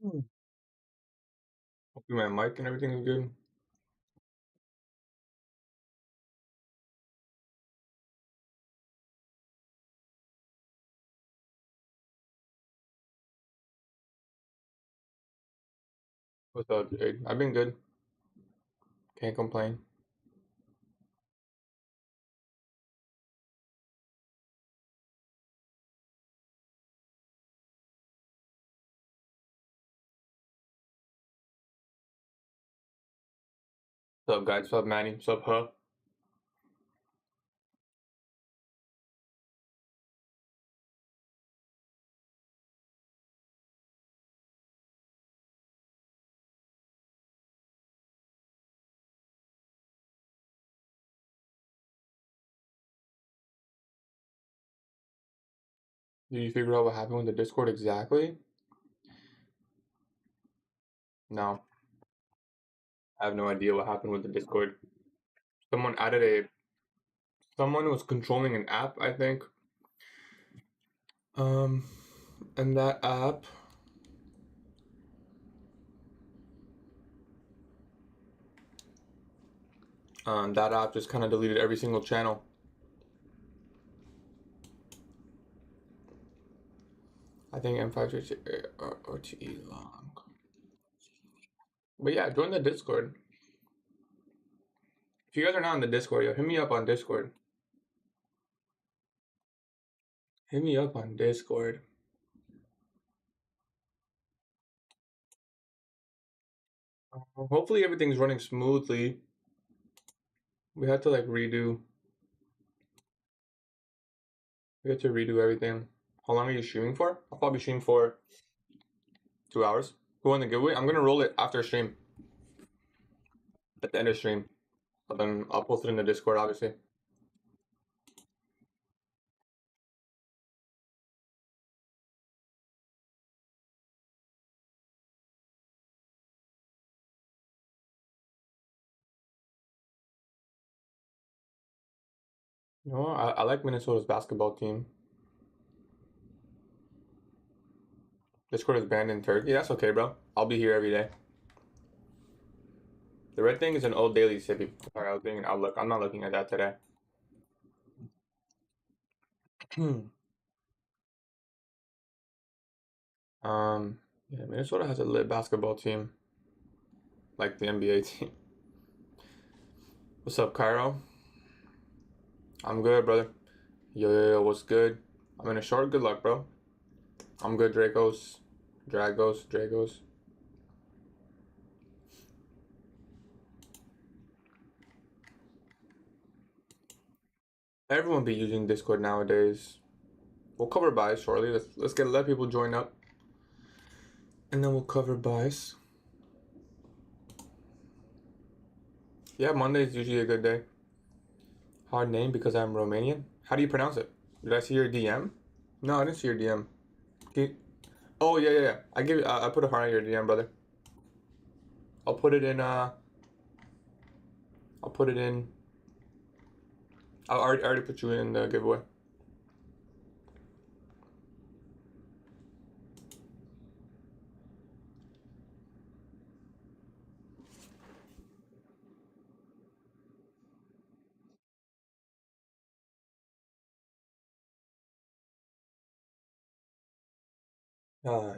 Hmm. Hopefully my mic and everything is good. What's up, Jade? I've been good. Can't complain. What's up, guys? What's up, Manny? What's up, Huh? Did you figure out what happened with the Discord exactly? No, I have no idea what happened with the Discord. Someone added someone was controlling an app, I think. Um, and that app just kind of deleted every single channel. I think M5 OTE long. But yeah, join the Discord. If you guys are not on the Discord, yo, hit me up on Discord. Hit me up on Discord. Hopefully everything's running smoothly. We had to like redo. We had to redo everything. How long are you streaming for? I'll probably stream for 2 hours. Who won the giveaway? I'm gonna roll it after stream. At the end of stream. But then I'll post it in the Discord, obviously. You know, I like Minnesota's basketball team. Discord is banned in Turkey. That's okay, bro. I'll be here every day. The red thing is an old daily city. Sorry, I was doing an Outlook. I'm not looking at that today. Yeah, Minnesota has a lit basketball team, like the NBA team. What's up, Cairo? I'm good, brother. Yo, what's good? I'm in a short. Good luck, bro. I'm good, Dragos. Everyone be using Discord nowadays. We'll cover buys shortly. Let's let people join up, and then we'll cover buys. Yeah, Monday is usually a good day. Hard name because I'm Romanian. How do you pronounce it? Did I see your DM? No, I didn't see your DM. Oh yeah. I put a heart on your DM, brother. I'll put it in. I'll put it in. I already put you in the giveaway.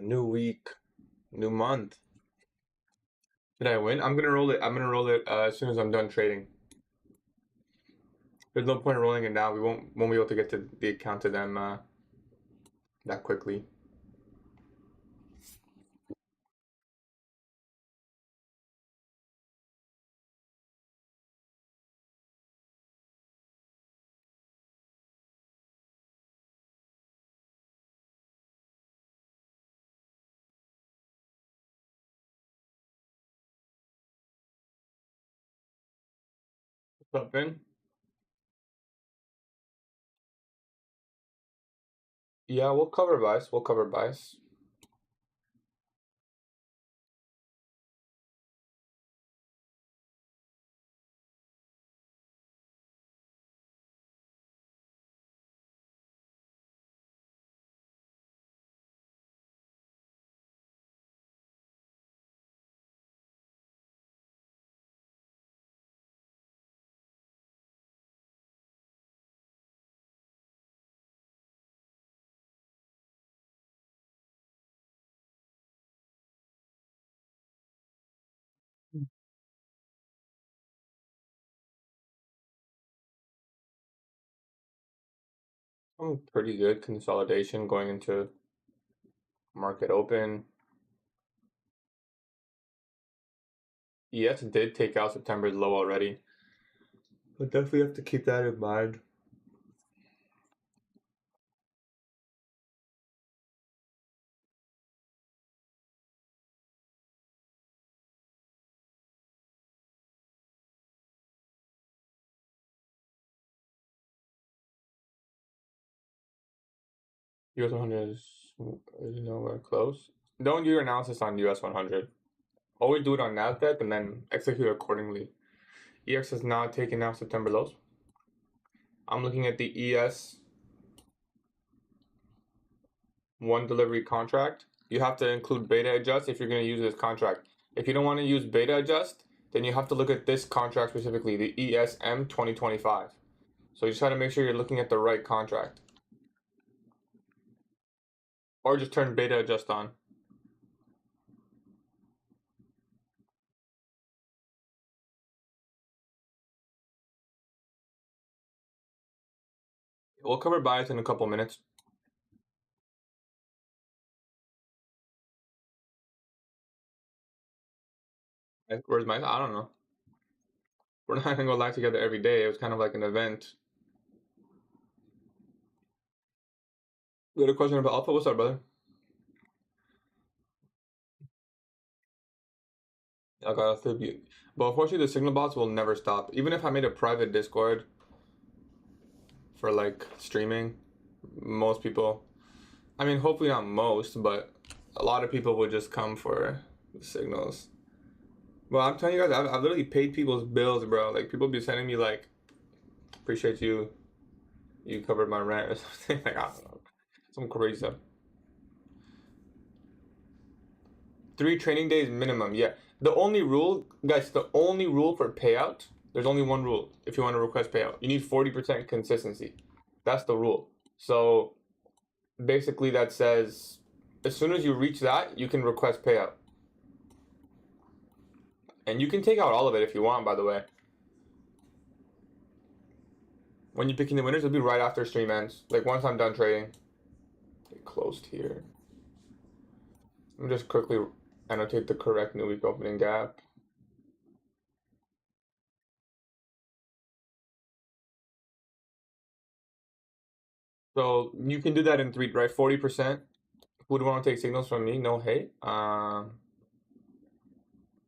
New week, new month. Did I win? I'm gonna roll it. I'm gonna roll it as soon as I'm done trading. There's no point in rolling it now. We won't be able to get to the account to them that quickly. What's up, Vin? Yeah, we'll cover buys. We'll cover buys. Pretty good consolidation going into market open. Yes, it did take out September's low already, but definitely have to keep that in mind. US 100 is nowhere close. Don't do your analysis on US 100. Always do it on NASDAQ and then execute accordingly. EX has not taken out September lows. I'm looking at the ES one delivery contract. You have to include beta adjust if you're going to use this contract. If you don't want to use beta adjust, then you have to look at this contract specifically, the ESM 2025. So you just got to make sure you're looking at the right contract. Or just turn beta adjust on. We'll cover bias in a couple minutes. Where's my? I don't know. We're not gonna go live together every day. It was kind of like an event. You got a question about alpha? What's up, brother? I got a flip. But unfortunately, the signal bots will never stop. Even if I made a private Discord for like streaming, most people, I mean, hopefully not most, but a lot of people would just come for the signals. Well, I'm telling you guys, I've literally paid people's bills, bro. Like, people be sending me, like, appreciate you. You covered my rent or something. Like, I don't know. Some crazy stuff. 3 trading days minimum. Yeah. The only rule, guys, the only rule for payout, there's only one rule if you want to request payout. You need 40% consistency. That's the rule. So, basically, that says as soon as you reach that, you can request payout. And you can take out all of it if you want, by the way. When you're picking the winners, it'll be right after stream ends. Like once I'm done trading. It closed here. Let me just quickly annotate the correct new week opening gap. So you can do that in 3, right? 40%. Who would want to take signals from me? No hate.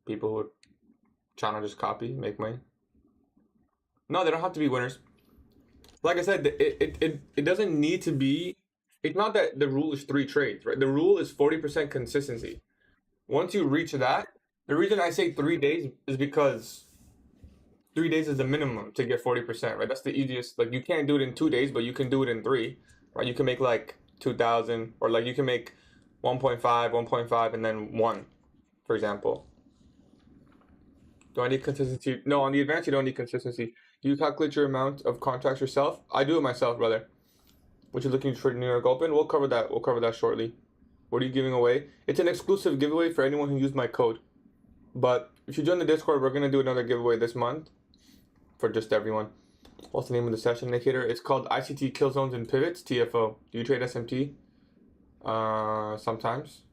People who are trying to just copy, make money. No, they don't have to be winners. Like I said, it doesn't need to be. It's not that the rule is 3 trades, right? The rule is 40% consistency. Once you reach that, the reason I say 3 days is because 3 days is the minimum to get 40%, right? That's the easiest. Like you can't do it in 2 days, but you can do it in 3, right? You can make like 2,000, or like you can make 1.5, 1.5, and then 1, for example. Do I need consistency? No, on the advanced you don't need consistency. Do you calculate your amount of contracts yourself? I do it myself, brother. What you're looking for New York Open? We'll cover that. We'll cover that shortly. What are you giving away? It's an exclusive giveaway for anyone who used my code. But if you join the Discord, we're gonna do another giveaway this month for just everyone. What's the name of the session indicator? It's called ICT Kill Zones and Pivots, TFO. Do you trade SMT? Sometimes.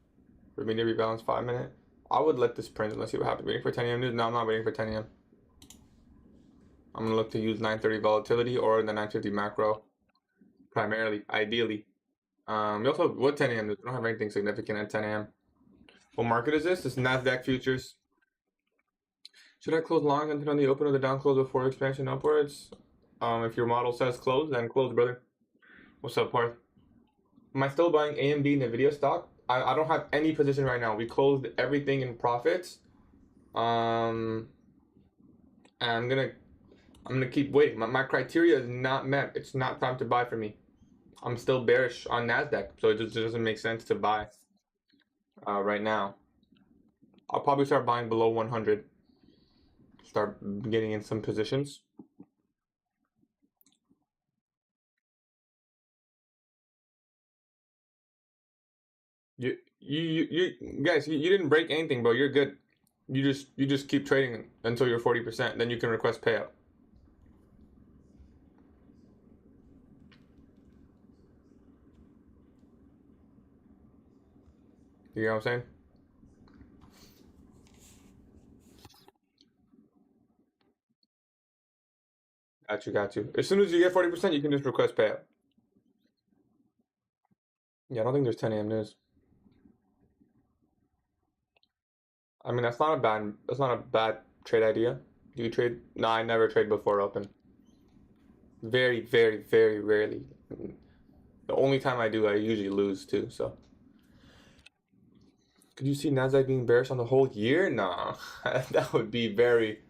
Remainder rebalance 5 minute. I would let this print. Let's see what happens. Waiting for 10 a.m. news? No, I'm not waiting for 10 a.m. I'm gonna look to use 9:30 volatility or the 9:50 macro, primarily, ideally. We also, what 10 a.m. news? We don't have anything significant at 10 a.m. What market is this? This is NASDAQ futures. Should I close long until the open or the down close before expansion upwards? If your model says close, then close, brother. What's up, Parth? Am I still buying AMD Nvidia stock? I don't have any position right now. We closed everything in profits. And I'm gonna keep waiting. My criteria is not met. It's not time to buy for me. I'm still bearish on NASDAQ, so it just doesn't make sense to buy right now. I'll probably start buying below 100. Start getting in some positions. You guys, you didn't break anything, bro. You're good. You just keep trading until you're 40%. Then you can request payout. You know what I'm saying? Got you, got you. As soon as you get 40%, you can just request payout. Yeah, I don't think there's 10 a.m. news. I mean, that's not a bad trade idea. Do you trade? No, I never trade before open. Very, very, very rarely. The only time I do, I usually lose too. So, could you see Nasdaq being bearish on the whole year? Nah, that would be very.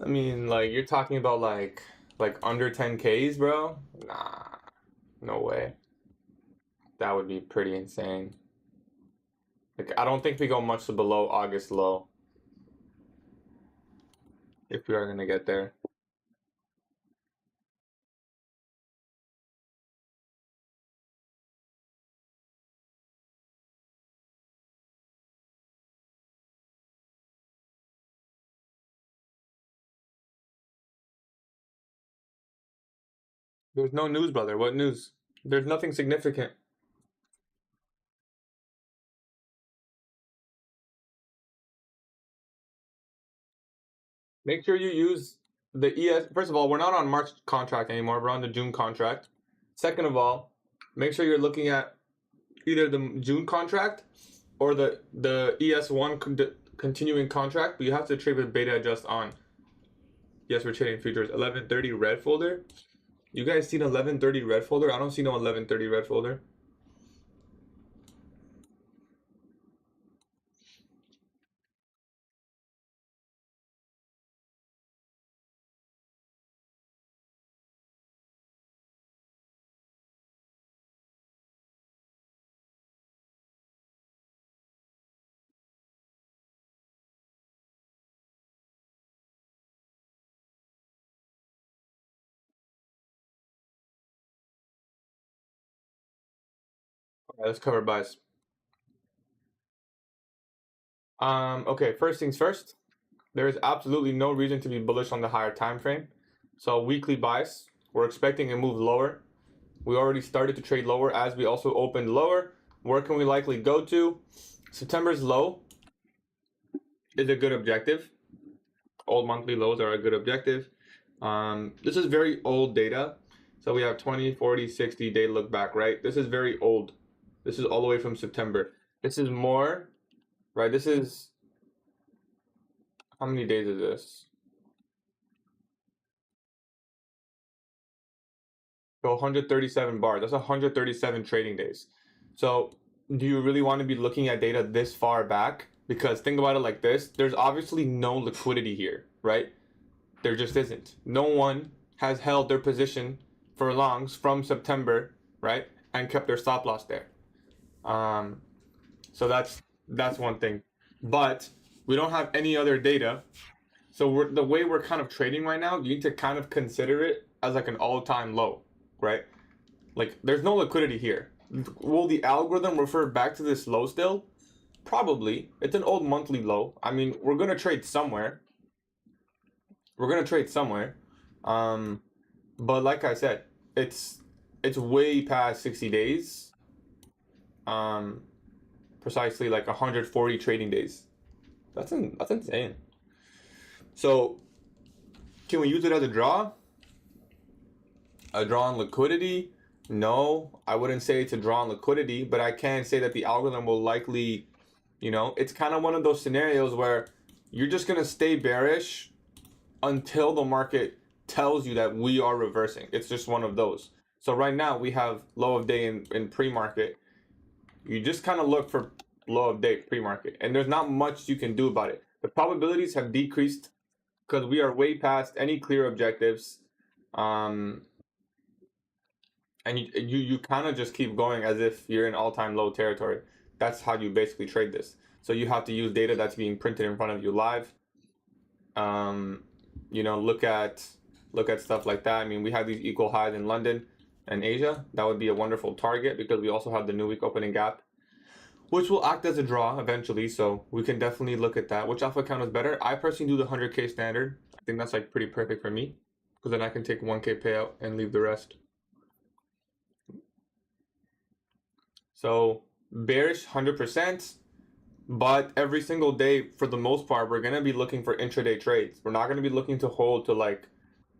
I mean, like you're talking about like under 10Ks, bro. Nah, no way. That would be pretty insane. Like I don't think we go much below August low if we are gonna get there. There's no news, brother. What news? There's nothing significant. Make sure you use the ES. First of all, we're not on March contract anymore. We're on the June contract. Second of all, make sure you're looking at either the June contract or the ES1 continuing contract. But you have to trade with beta adjust on. Yes, we're trading futures. 11:30 red folder. You guys seen 11:30 red folder? I don't see no 11:30 red folder. All right, let's cover buys. Okay, first things first. There is absolutely no reason to be bullish on the higher time frame. So weekly buys, we're expecting a move lower. We already started to trade lower as we also opened lower. Where can we likely go to? September's low is a good objective. Old monthly lows are a good objective. This is very old data. So we have 20, 40, 60 day look back, right? This is very old. This is all the way from September. This is more, right? This is, how many days is this? So 137 bars. That's 137 trading days. So do you really want to be looking at data this far back? Because think about it like this. There's obviously no liquidity here, right? There just isn't. No one has held their position for longs from September, right? And kept their stop loss there. So that's one thing. But we don't have any other data. So the way we're kind of trading right now, you need to kind of consider it as like an all-time low, right? Like there's no liquidity here. Will the algorithm refer back to this low still? Probably. It's an old monthly low. I mean, we're gonna trade somewhere. We're gonna trade somewhere. But like I said, it's way past 60 days. Precisely like 140 trading days. That's insane. So can we use it as a draw? A draw on liquidity? No, I wouldn't say it's a draw on liquidity, but I can say that the algorithm will likely, it's kind of one of those scenarios where you're just going to stay bearish until the market tells you that we are reversing. It's just one of those. So right now we have low of day in pre-market. You just kind of look for low of day pre-market, and there's not much you can do about it. The probabilities have decreased because we are way past any clear objectives. And you kind of just keep going as if you're in all-time low territory. That's how you basically trade this. So you have to use data that's being printed in front of you live. Look at stuff like that. I mean, we have these equal highs in London and Asia. That would be a wonderful target because we also have the new week opening gap, which will act as a draw eventually. So we can definitely look at that. Which alpha count is better? I personally do the 100K standard. I think that's like pretty perfect for me because then I can take 1K payout and leave the rest. So bearish 100%, but every single day, for the most part, we're gonna be looking for intraday trades. We're not gonna be looking to hold to like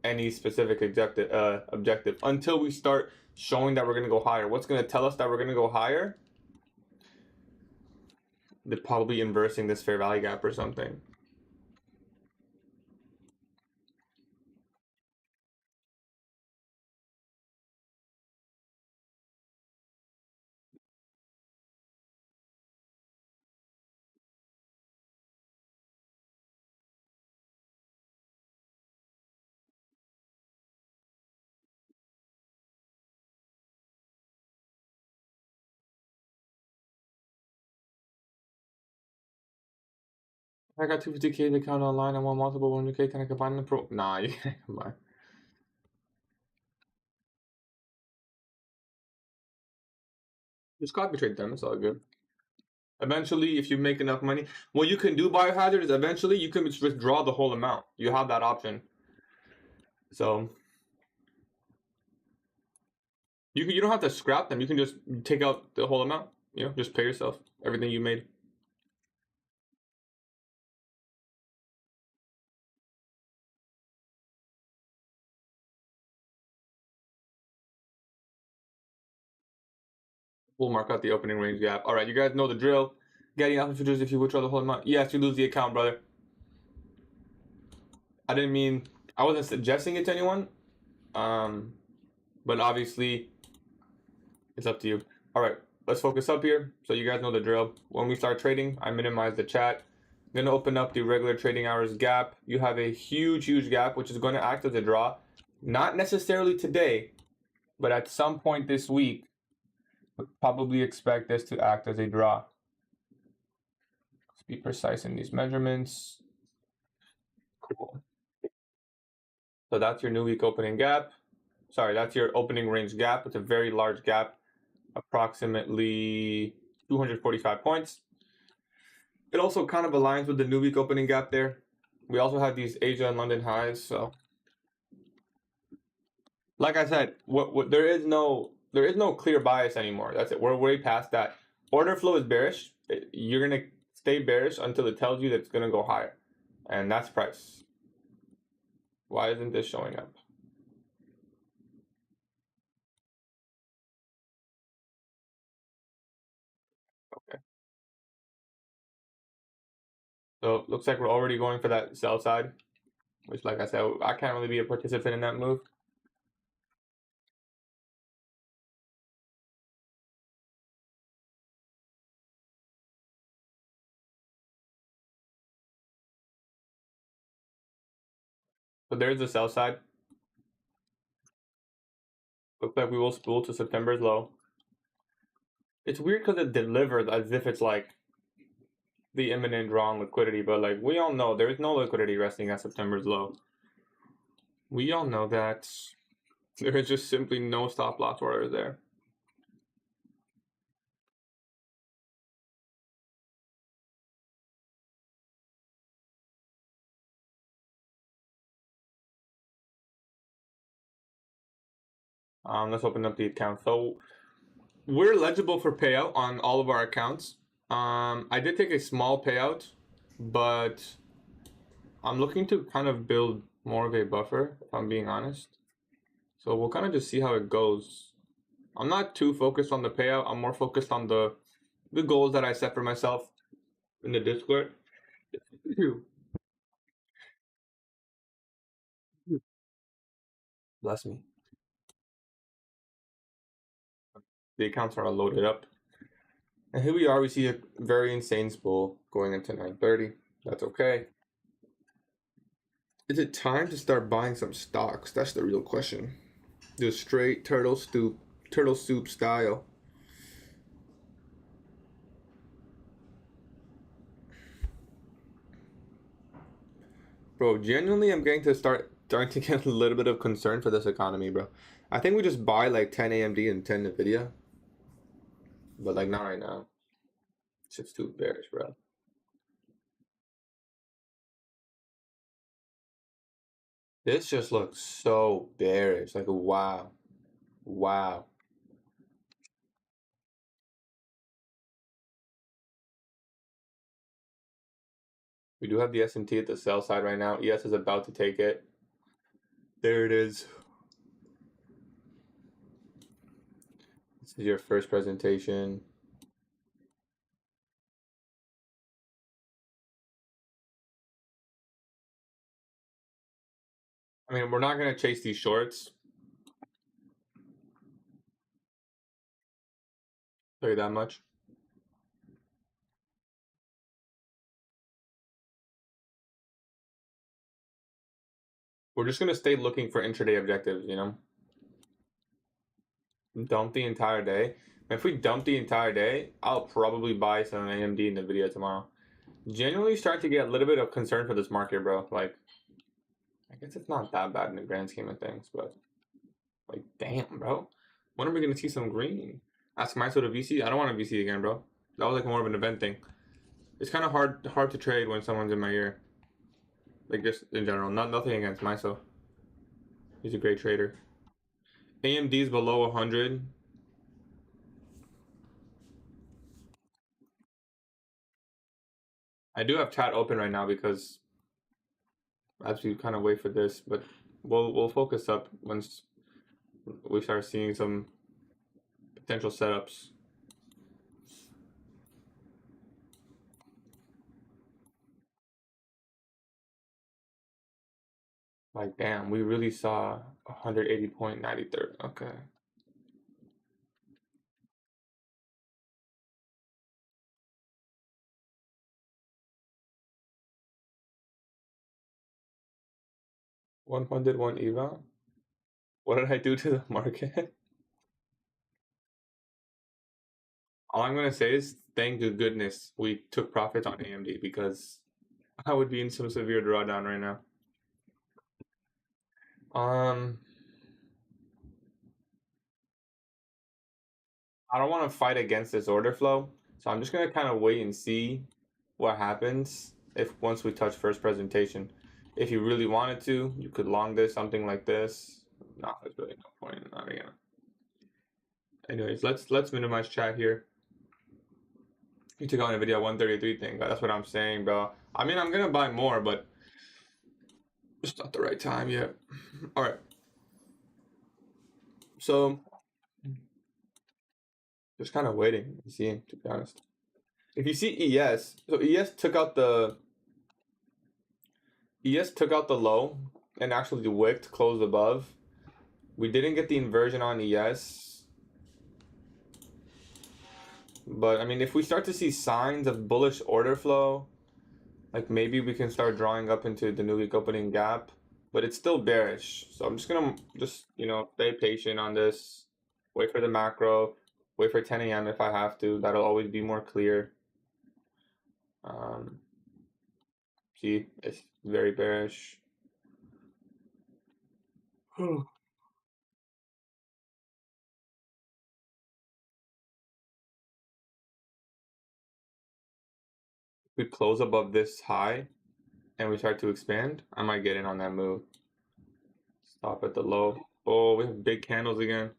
any specific objective until we start showing that we're gonna go higher. What's gonna tell us that we're gonna go higher? They're probably inversing this fair value gap or something. I got 250K in the account online. I want multiple 100K. Can I combine the pro? Nah, you can't combine. Just copy trade them. It's all good. Eventually, if you make enough money, what you can do, biohazard, is eventually you can just withdraw the whole amount. You have that option. So you don't have to scrap them. You can just take out the whole amount. You know, just pay yourself everything you made. We'll mark out the opening range gap. All right, you guys know the drill. Getting alpha futures if you withdraw the whole amount. Yes, you lose the account, brother. I didn't mean, I wasn't suggesting it to anyone. But obviously, it's up to you. All right, let's focus up here. So you guys know the drill. When we start trading, I minimize the chat. I'm gonna open up the regular trading hours gap. You have a huge gap, which is going to act as a draw. Not necessarily today, but at some point this week, probably expect this to act as a draw. Let's be precise in these measurements. Cool. So that's your new week opening gap. Sorry, that's your opening range gap. It's a very large gap, approximately 245 points. It also kind of aligns with the new week opening gap there. We also have these Asia and London highs. So, like I said, there is no clear bias anymore. That's it. We're way past that. Order flow is bearish. You're gonna stay bearish until it tells you that it's gonna go higher, and that's price. Why isn't this showing up? Okay. So it looks like we're already going for that sell side, which, like I said, I can't really be a participant in that move. So there's the sell side. Looks like we will spool to September's low. It's weird because it delivered as if it's like the imminent draw on liquidity, but like we all know there is no liquidity resting at September's low. We all know that there is just simply no stop loss orders there. Let's open up the account. So we're eligible for payout on all of our accounts. I did take a small payout, but I'm looking to kind of build more of a buffer, if I'm being honest. So we'll kind of just see how it goes. I'm not too focused on the payout. I'm more focused on the goals that I set for myself in the Discord. Bless me. The accounts are all loaded up. And here we are. We see a very insane spool going into 9:30. That's okay. Is it time to start buying some stocks? That's the real question. Just straight turtle soup style. Bro, genuinely, I'm starting to get a little bit of concern for this economy, bro. I think we just buy like 10 AMD and 10 Nvidia, but like not right now. It's just too bearish, bro. This just looks so bearish. Like, wow. We do have the S&T at the sell side right now. ES is about to take it. There it is. This is your first presentation. I mean, we're not going to chase these shorts. Tell you that much. We're just going to stay looking for intraday objectives, you know? Dump the entire day. If we dump the entire day, I'll probably buy some AMD in the video tomorrow. Genuinely start to get a little bit of concern for this market, bro. Like, I guess it's not that bad in the grand scheme of things, but like, damn, bro. When are we gonna see some green? Ask Myso to VC. I don't want to VC again, bro. That was like more of an event thing. It's kind of hard to trade when someone's in my ear. Like just in general, nothing against Myso. He's a great trader. AMD's below 100. I do have chat open right now because as we kind of wait for this, but we'll focus up once we start seeing some potential setups. Like damn, we really saw 180.93. Okay. One funded, one EVA. What did I do to the market? All I'm gonna say is thank goodness we took profits on AMD because I would be in some severe drawdown right now. I don't want to fight against this order flow, so I'm just gonna kind of wait and see what happens if once we touch first presentation. If you really wanted to, you could long this, something like this. No, there's really no point in that again. Anyways, let's minimize chat here. You took on a video 133 thing, that's what I'm saying, bro. I mean, I'm gonna buy more, but it's not the right time yet. All right. So just kind of waiting and seeing, to be honest. If you see ES, so ES took out the low and actually wicked, closed above. We didn't get the inversion on ES. But I mean, if we start to see signs of bullish order flow, like maybe we can start drawing up into the new week opening gap, but it's still bearish. So I'm just gonna stay patient on this, wait for the macro, wait for 10 a.m. if I have to. That'll always be more clear. See, it's very bearish. We close above this high and we start to expand, I might get in on that move. Stop at the low. Oh, we have big candles again.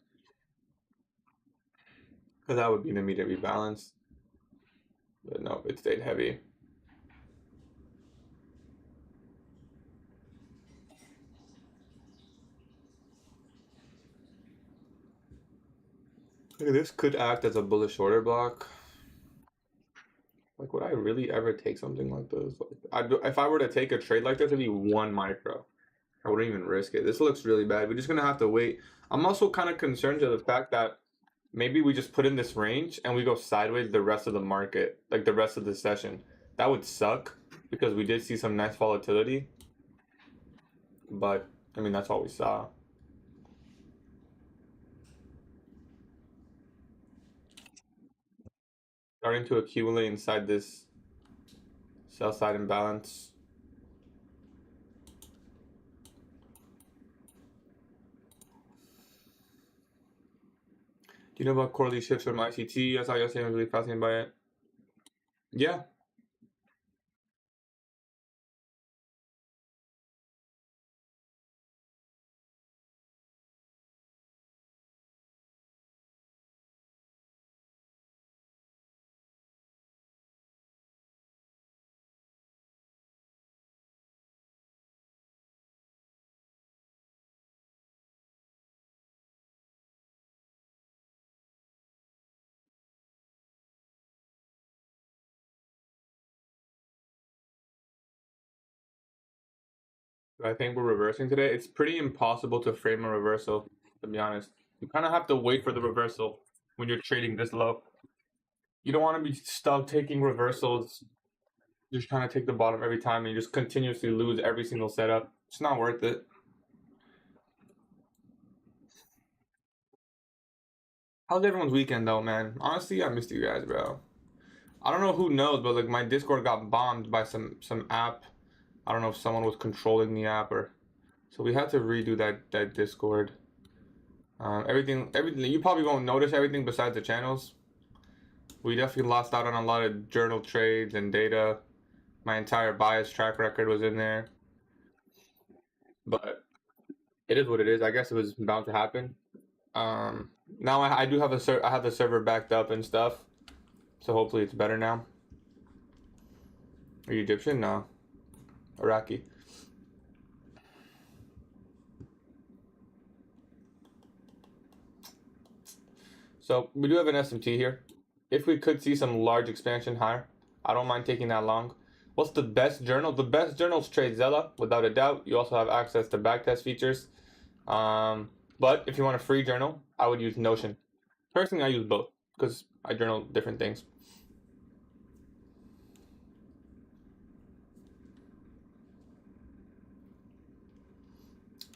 Because that would be an immediate rebalance. But no, it stayed heavy. This could act as a bullish order block. Like, would I really ever take something like this? If I were to take a trade like this, it'd be 1 micro. I wouldn't even risk it. This looks really bad. We're just gonna have to wait. I'm also kind of concerned to the fact that maybe we just put in this range and we go sideways the rest of the market, like the rest of the session. That would suck because we did see some nice volatility. But, I mean, that's all we saw. Starting to accumulate inside this sell side imbalance. Do you know about quarterly shifts from ICT? I saw you saying I was really fascinated by it. Yeah. I think we're reversing today. It's pretty impossible to frame a reversal, to be honest. You kind of have to wait for the reversal when you're trading this low. You don't want to be stuck taking reversals, just trying to take the bottom every time and you just continuously lose every single setup. It's not worth it. How's everyone's weekend though, man? Honestly, I missed you guys, bro. I don't know who knows, but like my Discord got bombed by some app. I don't know if someone was controlling the app or so we had to redo that Discord. Everything you probably won't notice everything besides the channels. We definitely lost out on a lot of journal trades and data. My entire bias track record was in there, but it is what it is. I guess it was bound to happen. Now I do have I have the server backed up and stuff, so hopefully it's better now. Are you Egyptian? No, Iraqi. So we do have an SMT here. If we could see some large expansion higher, I don't mind taking that long. What's the best journal? The best journals trade Zella, without a doubt. You also have access to backtest features. But if you want a free journal, I would use Notion. Personally, I use both because I journal different things.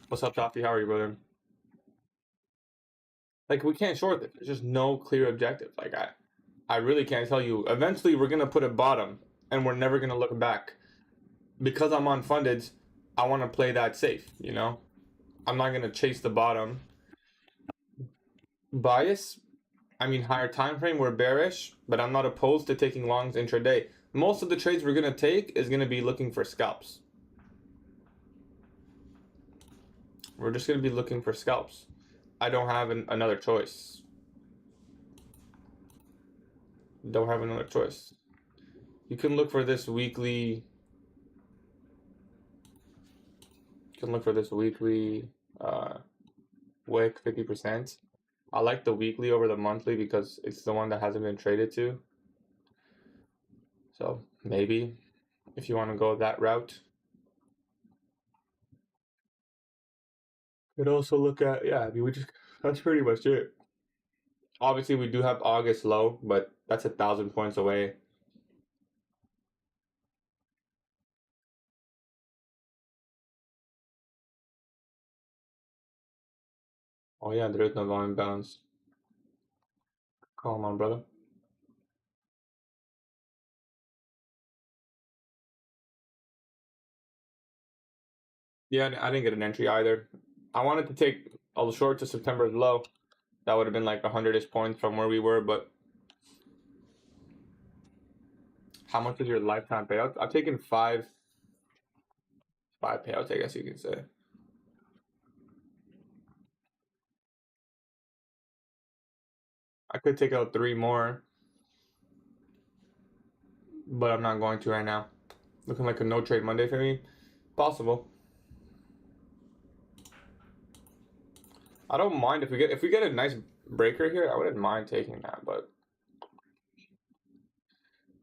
What's up, Toffee? How are you, brother? Like, we can't short this. There's just no clear objective. Like, I really can't tell you. Eventually, we're gonna put a bottom, and we're never gonna look back. Because I'm unfunded, I want to play that safe. You know, I'm not gonna chase the bottom. Bias. I mean, higher time frame. We're bearish, but I'm not opposed to taking longs intraday. Most of the trades we're gonna take is gonna be looking for scalps. We're just gonna be looking for scalps. I don't have another choice. Don't have another choice. You can look for this weekly. You can look for this weekly wick 50%. I like the weekly over the monthly because it's the one that hasn't been traded to. So maybe if you want to go that route. Could also look at, yeah, I mean, that's pretty much it. Obviously, we do have August low, but that's 1,000 points away. Oh, yeah, there is no volume balance. Come on, brother. Yeah, I didn't get an entry either. I wanted to take a short to September's low. That would have been like 100-ish points from where we were, but how much is your lifetime payout? I've taken five payouts, I guess you can say. I could take out 3 more, but I'm not going to right now. Looking like a no trade Monday for me. Possible. I don't mind if we get a nice breaker here. I wouldn't mind taking that, but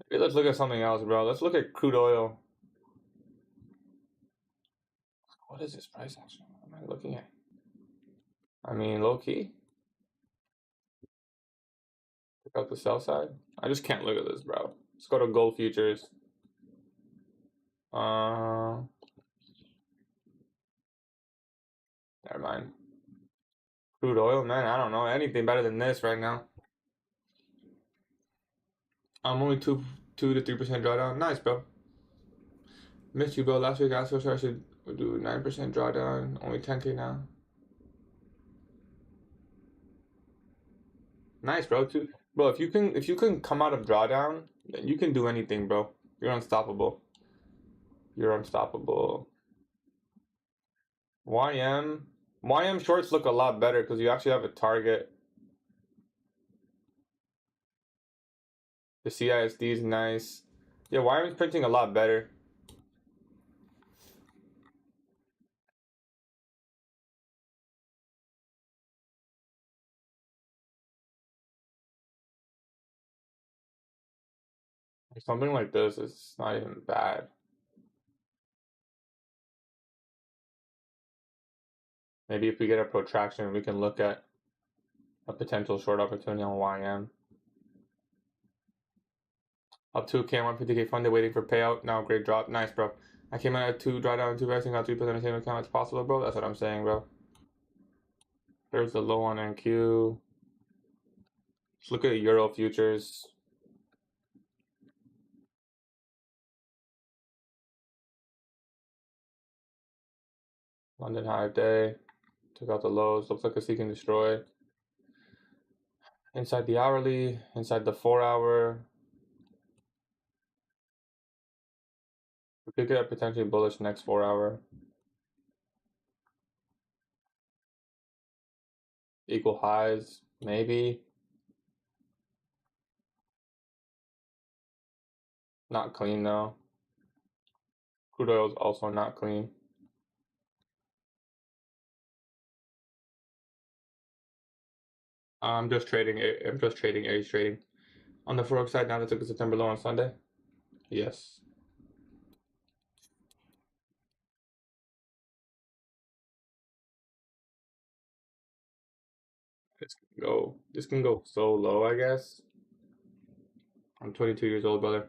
let's look at something else, bro. Let's look at crude oil. What is this price action? What am I looking at? I mean, low key. Pick out the sell side. I just can't look at this, bro. Let's go to gold futures. Never mind. Crude oil, man. I don't know anything better than this right now. I'm only 2 to 3% drawdown. Nice, bro. Missed you, bro. Last week I asked I should do 9% drawdown. Only 10K now. Nice, bro. Bro, if you can come out of drawdown, then you can do anything, bro. You're unstoppable. You're unstoppable. YM shorts look a lot better because you actually have a target. The CISD is nice. Yeah, YM is printing a lot better. Something like this is not even bad. Maybe if we get a protraction, we can look at a potential short opportunity on YM. Up 2K, 150K funded, waiting for payout. Now, great drop. Nice, bro. I came out at 2, drawdown 2 vesting, got 3% of the same account. It's possible, bro. That's what I'm saying, bro. There's the low on NQ. Let's look at Euro futures. London high day. Took out the lows. Looks like a seek and destroy. Inside the hourly, inside the 4-hour. We could get a potentially bullish next 4-hour. Equal highs, maybe. Not clean though. Crude oil is also not clean. I'm just trading Aries trading. On the Forex side, now that took a September low on Sunday. Yes. This can go so low, I guess. I'm 22 years old, brother.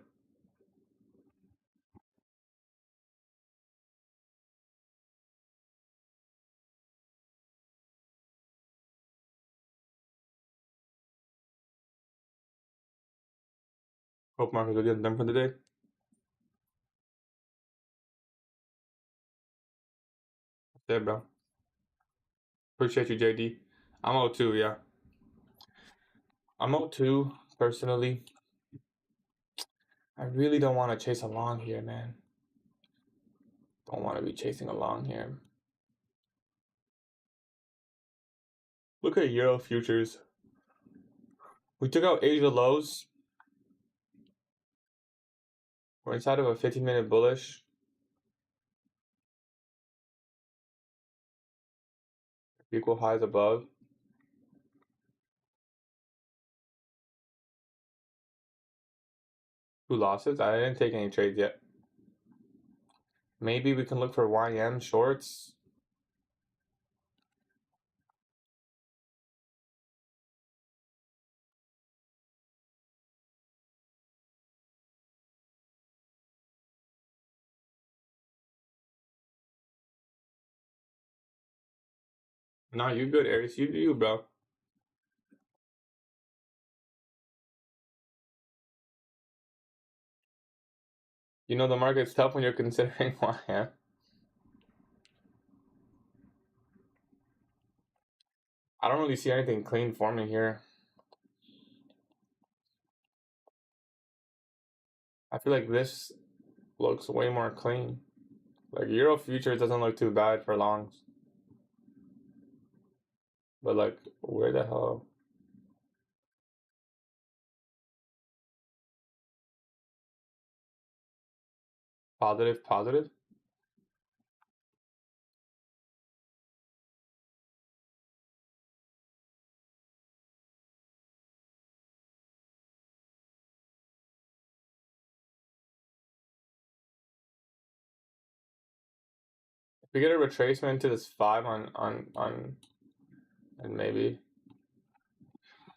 Hope markets are getting done for the day. There, bro. Appreciate you, JD. I'm 0-2, yeah. I'm 0-2, personally. I really don't want to chase a long here, man. Don't want to be chasing a long here. Look at Euro futures. We took out Asia lows. We're inside of a 15-minute bullish. Equal highs above. Two losses. I didn't take any trades yet. Maybe we can look for YM shorts. Nah, you good, Aries. You do you, bro. You know the market's tough when you're considering YM. I don't really see anything clean forming here. I feel like this looks way more clean. Like Euro futures doesn't look too bad for longs. But like, where the hell? Positive, positive? If we get a retracement to this 5 on and maybe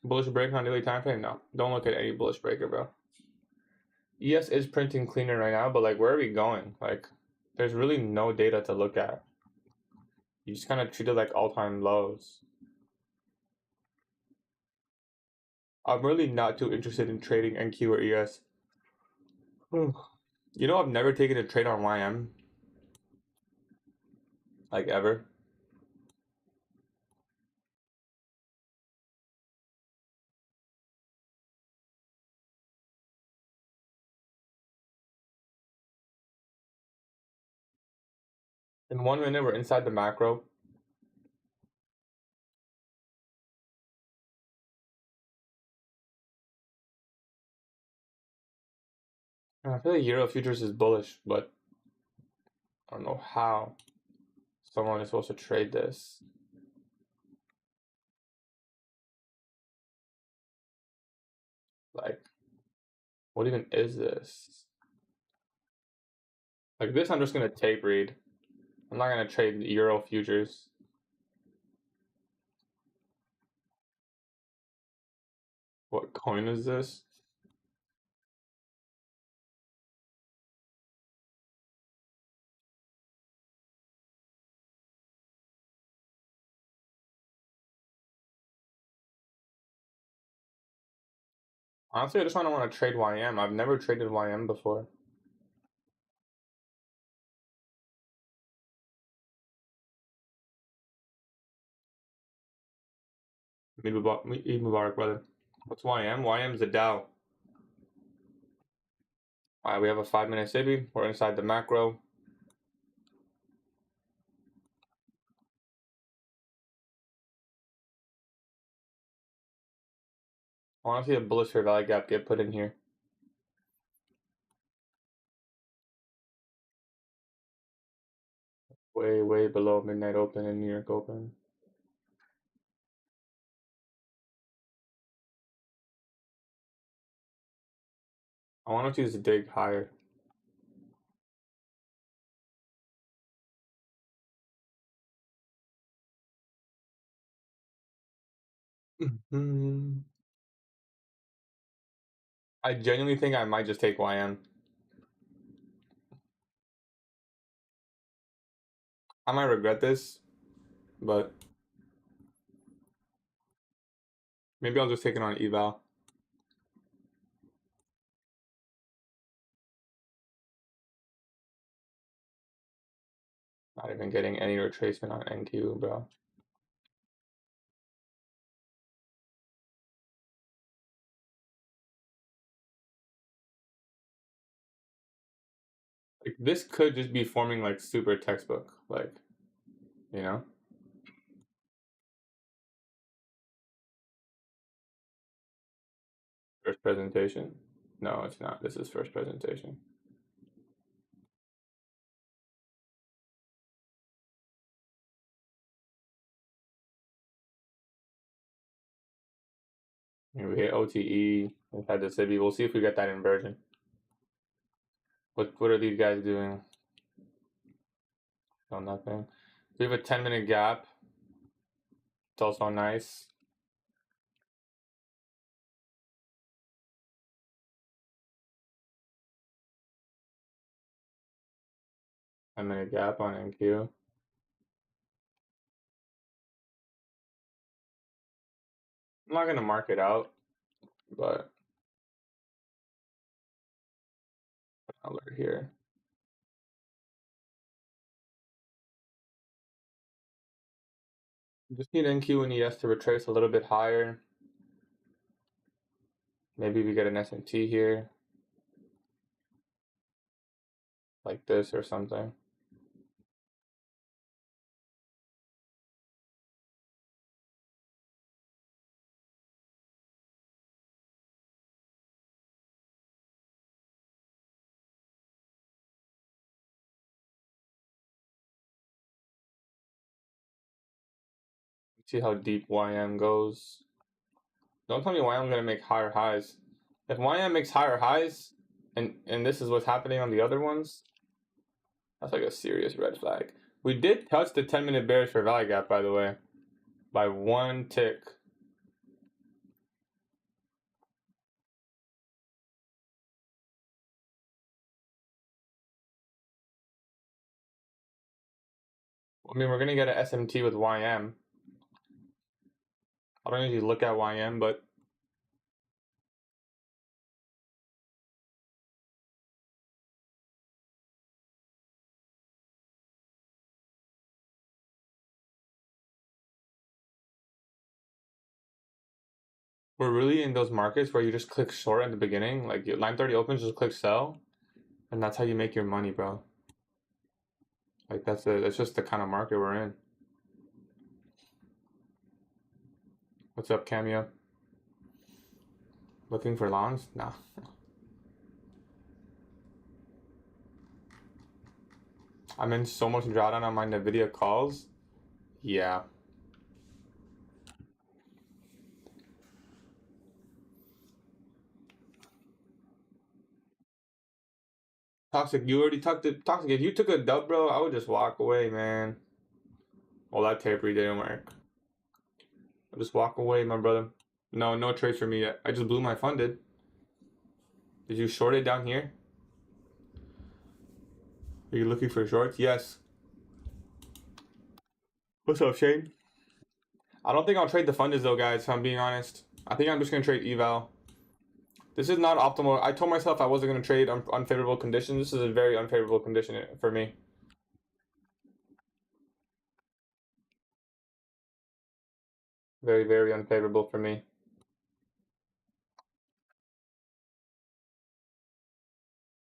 bullish break on daily time frame? No. Don't look at any bullish breaker, bro. ES is printing cleaner right now, but like where are we going? Like there's really no data to look at. You just kind of treat it like all-time lows. I'm really not too interested in trading NQ or ES. You know, I've never taken a trade on YM. Like ever. In 1 minute, we're inside the macro. And I feel like Euro futures is bullish, but I don't know how someone is supposed to trade this. Like, what even is this? Like this, I'm just gonna tape read. I'm not gonna trade Euro futures. What coin is this? Honestly, I just want to trade YM. I've never traded YM before. Eid Mubarak, brother. What's YM? YM is a DAO. Alright, we have a 5-minute civvy. We're inside the macro. I want to see a bullish fair value gap get put in here. Way below midnight open and New York open. I want to choose a dig higher. I genuinely think I might just take YM. I might regret this, but maybe I'll just take it on eval. Not even getting any retracement on NQ, bro. Like, this could just be forming like super textbook, like, you know? First presentation? No, it's not. This is first presentation. Here we hit OTE. We've had the civvy. We'll see if we get that inversion. What are these guys doing? No, nothing. We have a 10-minute gap. It's also nice. A minute gap on NQ. I'm not gonna mark it out, but alert here. Just need NQ and ES to retrace a little bit higher. Maybe we get an SMT here, like this or something. See how deep YM goes. Don't tell me YM gonna make higher highs. If YM makes higher highs, and this is what's happening on the other ones, that's like a serious red flag. We did touch the 10-minute bearish fair value gap, by the way, by 1 tick. I mean, we're gonna get an SMT with YM. I don't usually look at YM, but we're really in those markets where you just click short at the beginning, like line 30 opens, just click sell, and that's how you make your money, bro. Like that's just the kind of market we're in. What's up, Cameo? Looking for longs? Nah. I'm in so much drawdown on my NVIDIA calls. Yeah. Toxic, you already took the Toxic. If you took a dub, bro, I would just walk away, man. Well, that taper didn't work. I'll just walk away, my brother. No, no trades for me yet. I just blew my funded. Did you short it down here? Are you looking for shorts? Yes. What's up, Shane? I don't think I'll trade the funders though, guys, if I'm being honest. I think I'm just gonna trade eval. This is not optimal. I told myself I wasn't gonna trade unfavorable conditions. This is a very unfavorable condition for me. Very, very unfavorable for me.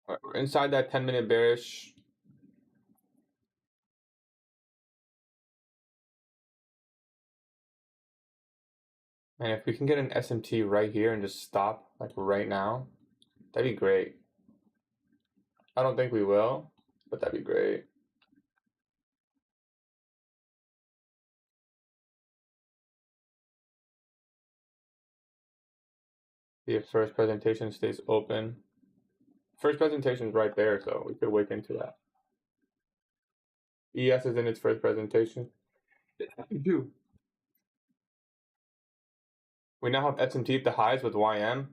We're inside that 10-minute bearish. And if we can get an SMT right here and just stop, like right now, that'd be great. I don't think we will, but that'd be great. The first presentation stays open. First presentation is right there, so we could wake into that. ES is in its first presentation. We do. We now have SMT at the highs with YM.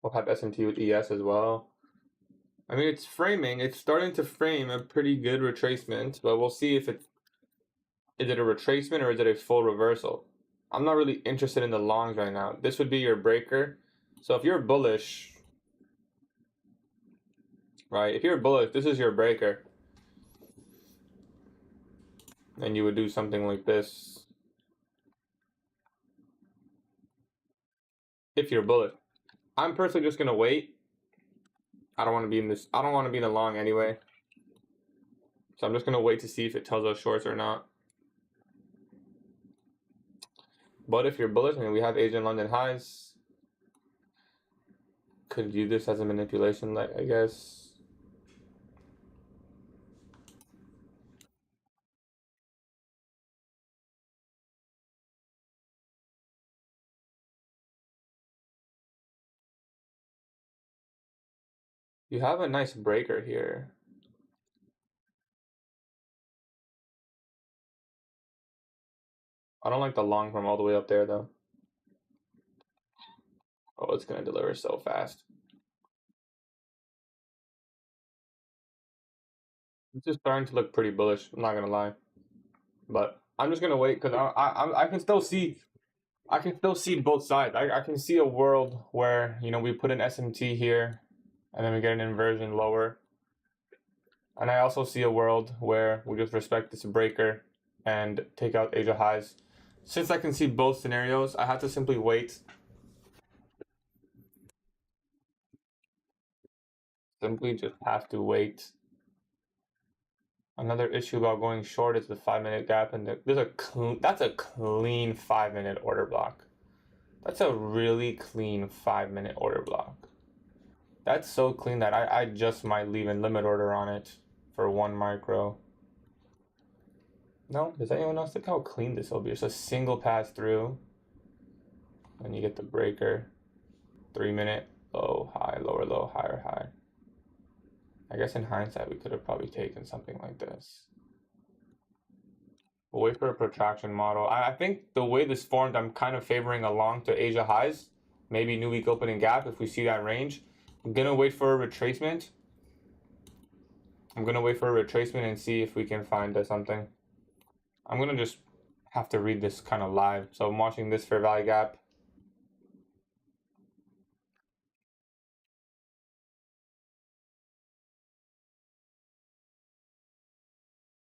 We'll have SMT with ES as well. I mean, it's framing. It's starting to frame a pretty good retracement, but we'll see if it's... Is it a retracement or is it a full reversal? I'm not really interested in the longs right now. This would be your breaker. So if you're bullish, right? If you're bullish, this is your breaker. And you would do something like this. If you're bullish. I'm personally just gonna wait. I don't want to be in this. I don't want to be in the long anyway. So I'm just gonna wait to see if it tells us shorts or not. But if you're bullish, I mean, we have Asian London highs. Could do this as a manipulation, like I guess. You have a nice breaker here. I don't like the long from all the way up there though. Oh, it's gonna deliver so fast. This is starting to look pretty bullish. I'm not gonna lie, but I'm just gonna wait because I can still see. I can still see both sides. I can see a world where, you know, we put an SMT here and then we get an inversion lower. And I also see a world where we just respect this breaker and take out Asia highs. Since I can see both scenarios, I have to simply wait. Simply just have to wait. Another issue about going short is the 5-minute gap, and that's a clean 5-minute order block. That's a really clean 5-minute order block. That's so clean that I just might leave a limit order on it for 1 micro. No? Does anyone else look how clean this will be? It's a single pass through. And you get the breaker. 3-minute, low, high, lower, low, higher, high. I guess in hindsight, we could have probably taken something like this. We'll wait for a protraction model. I think the way this formed, I'm kind of favoring along to Asia highs. Maybe new week opening gap if we see that range. I'm going to wait for a retracement. And see if we can find something. I'm going to just have to read this kind of live. So I'm watching this fair value gap.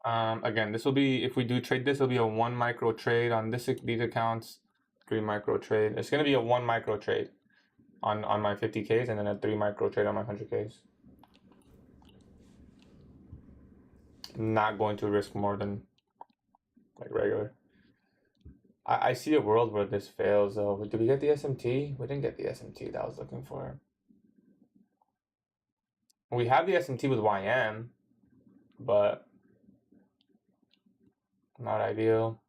Again, this will be, if we do trade this, it'll be a 1 micro trade on these accounts, 3 micro trade. It's going to be a 1 micro trade on my 50Ks and then a 3 micro trade on my 100Ks. Not going to risk more than like regular. I see a world where this fails though. Did we get the SMT? We didn't get the SMT that I was looking for. We have the SMT with YM, but not ideal.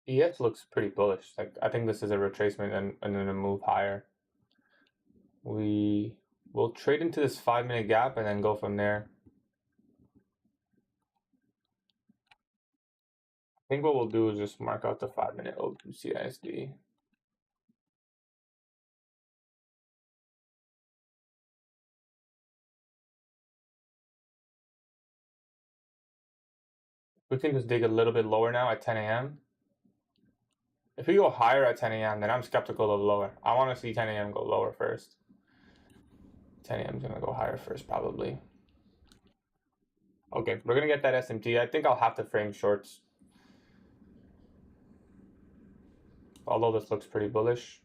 ES looks pretty bullish. Like I think this is a retracement and then a move higher. We will trade into this 5-minute gap and then go from there. I think what we'll do is just mark out the 5-minute OCISD. We can just dig a little bit lower now at 10 a.m. If we go higher at 10 a.m., then I'm skeptical of lower. I want to see 10 a.m. go lower first. 10 a.m. is going to go higher first, probably. Okay, we're going to get that SMT. I think I'll have to frame shorts. Although this looks pretty bullish.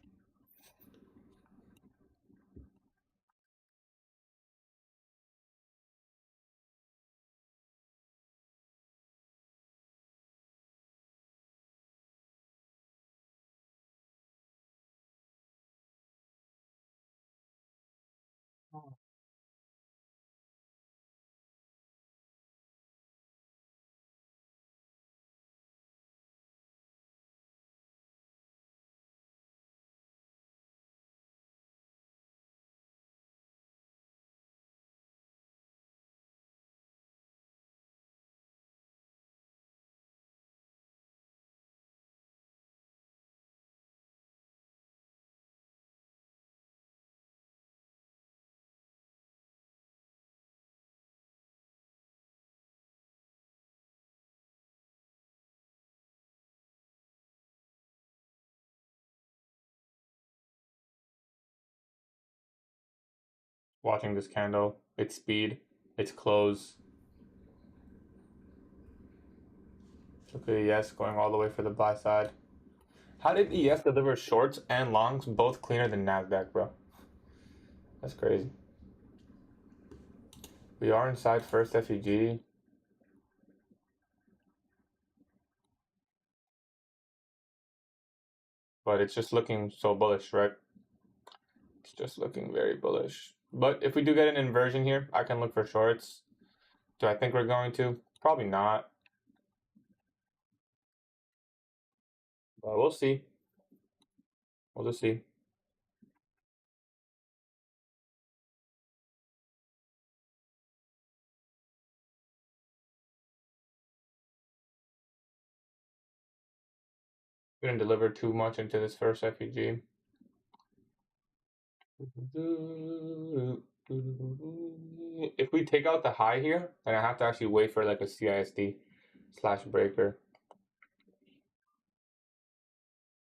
Watching this candle, its speed, its close. Okay, yes, going all the way for the buy side. How did ES deliver shorts and longs both cleaner than NASDAQ, bro? That's crazy. We are inside first FEG. But it's just looking so bullish, right? It's just looking very bullish. But if we do get an inversion here, I can look for shorts. Do I think we're going to? Probably not. But we'll see. We'll just see. We didn't deliver too much into this first FEG. If we take out the high here, then I have to actually wait for like a CISD / breaker.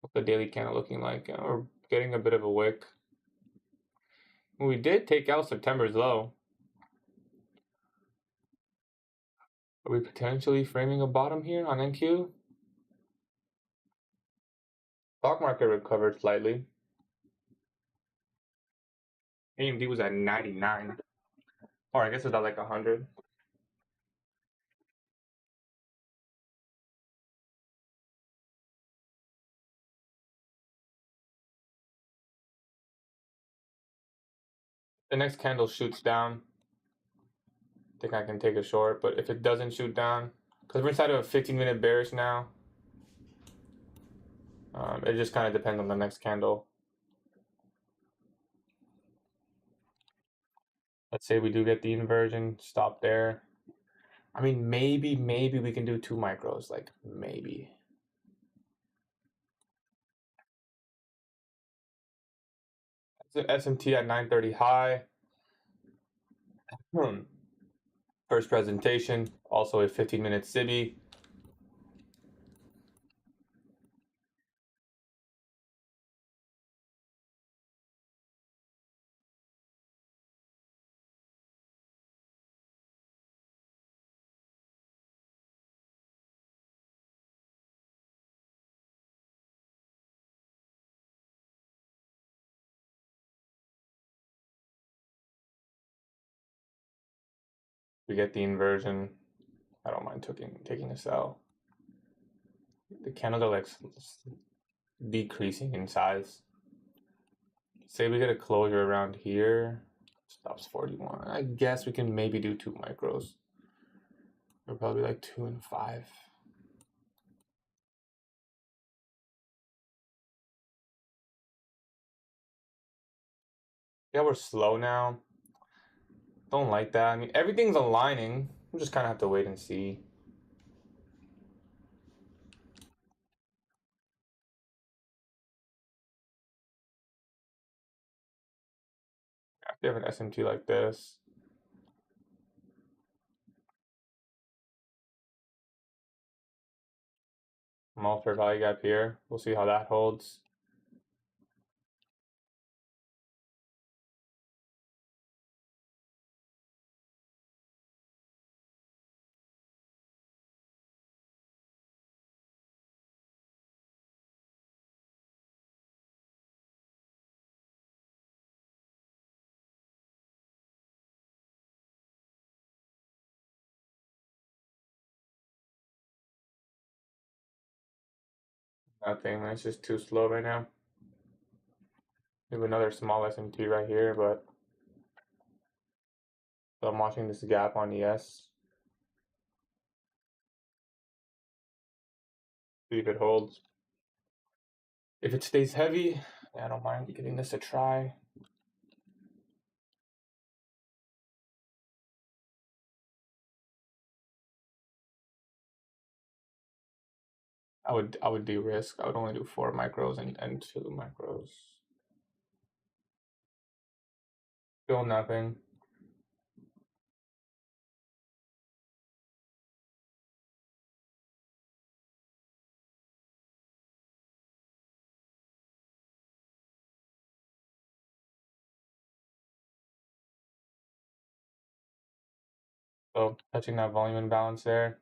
What's the daily candle looking like? We're getting a bit of a wick. We did take out September's low. Are we potentially framing a bottom here on NQ? Stock market recovered slightly. AMD was at 99. Or I guess it's at like 100. The next candle shoots down. I think I can take a short, but if it doesn't shoot down, because we're inside of a 15-minute bearish now, it just kind of depends on the next candle. Let's say we do get the inversion, stop there. I mean, maybe we can do 2 micros, like maybe. It's an SMT at 930 high. First presentation, also a 15-minute SIBI. We get the inversion. I don't mind taking a sell. The candles are like decreasing in size. Say we get a closure around here, stops 41. I guess we can maybe do 2 micros. Or probably like 2 and 5. Yeah, we're slow now. Don't like that. I mean, everything's aligning. We just kind of have to wait and see. If you have an SMT like this, small fair value gap here. We'll see how that holds. Nothing. It's just too slow right now. We have another small SMT right here, but so I'm watching this gap on ES. See if it holds. If it stays heavy, I don't mind giving this a try. I would de-risk. I would only do 4 micros and 2 macros. Still nothing. So touching that volume imbalance there.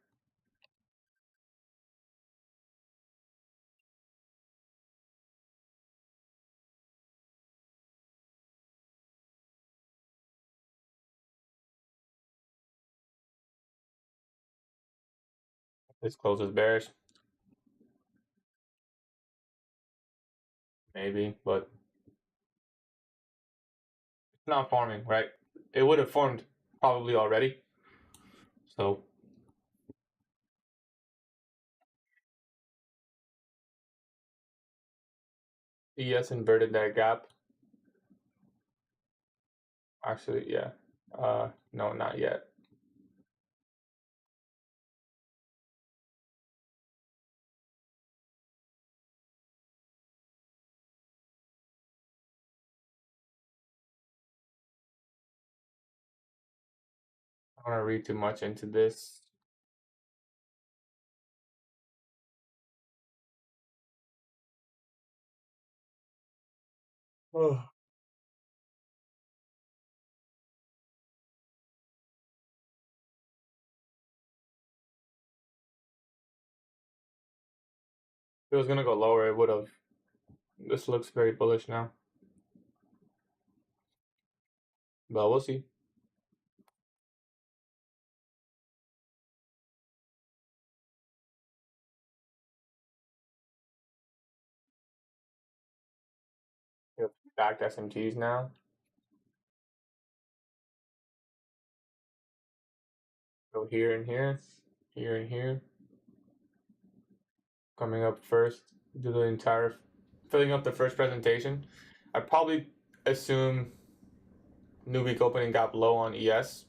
This closes bearish. Maybe, but it's not forming, right? It would have formed probably already. So ES inverted that gap. Actually, yeah. No, not yet. I don't want to read too much into this. Oh. If it was gonna go lower, it would have. This looks very bullish now, but we'll see. We have backed SMTs now. Go here and here, here and here. Coming up first, do the entire, filling up the first presentation. I probably assume new week opening gap low on ES,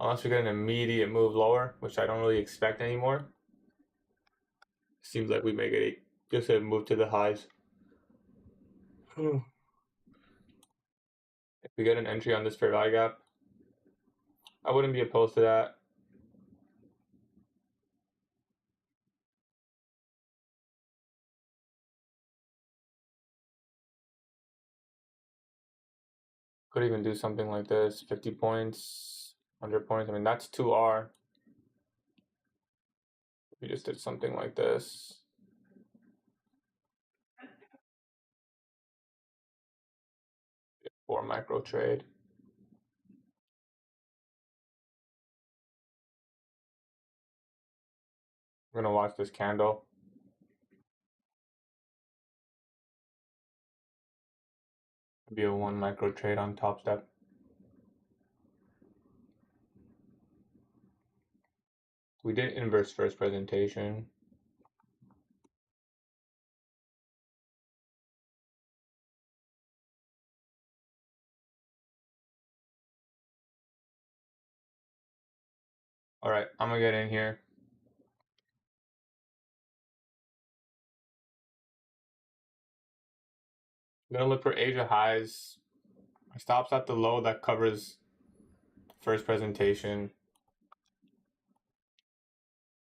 unless we get an immediate move lower, which I don't really expect anymore. Seems like we may get just a move to the highs. If we get an entry on this fair value gap, I wouldn't be opposed to that. Could even do something like this, 50 points, 100 points. I mean, that's 2R. We just did something like this. For micro trade. I'm gonna watch this candle. Be a 1 micro trade on top step. We did inverse first presentation. All right, I'm gonna get in here. I'm gonna look for Asia highs. My stop's at the low that covers first presentation.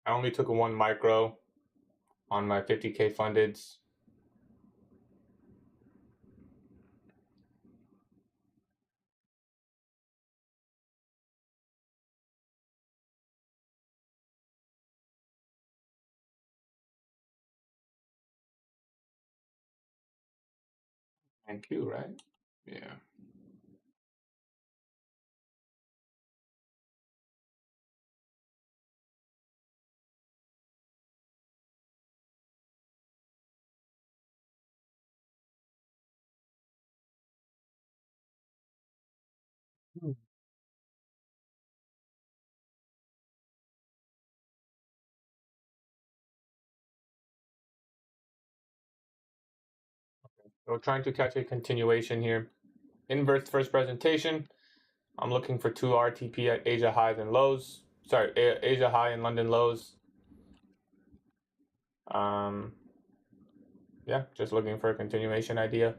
I only took a 1 micro on my 50K fundeds. And Q, right? Yeah. So trying to catch a continuation here. Inverse first presentation. I'm looking for 2 RTP at Asia highs and lows. Sorry, Asia high and London lows. Yeah, just looking for a continuation idea.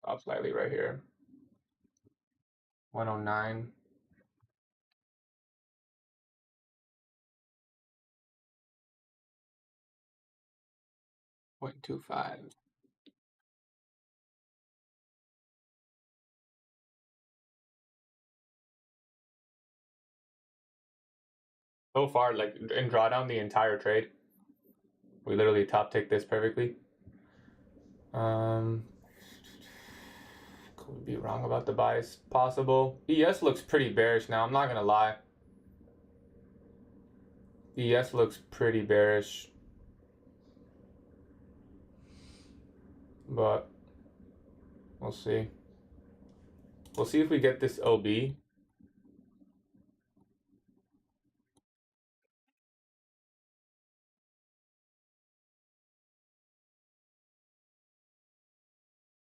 Up slightly right here. 109. .25. So far, like in drawdown, the entire trade, we literally top tick this perfectly. Could be wrong about the bias. Possible. ES looks pretty bearish now. I'm not gonna lie. ES looks pretty bearish, but we'll see. We'll see if we get this OB.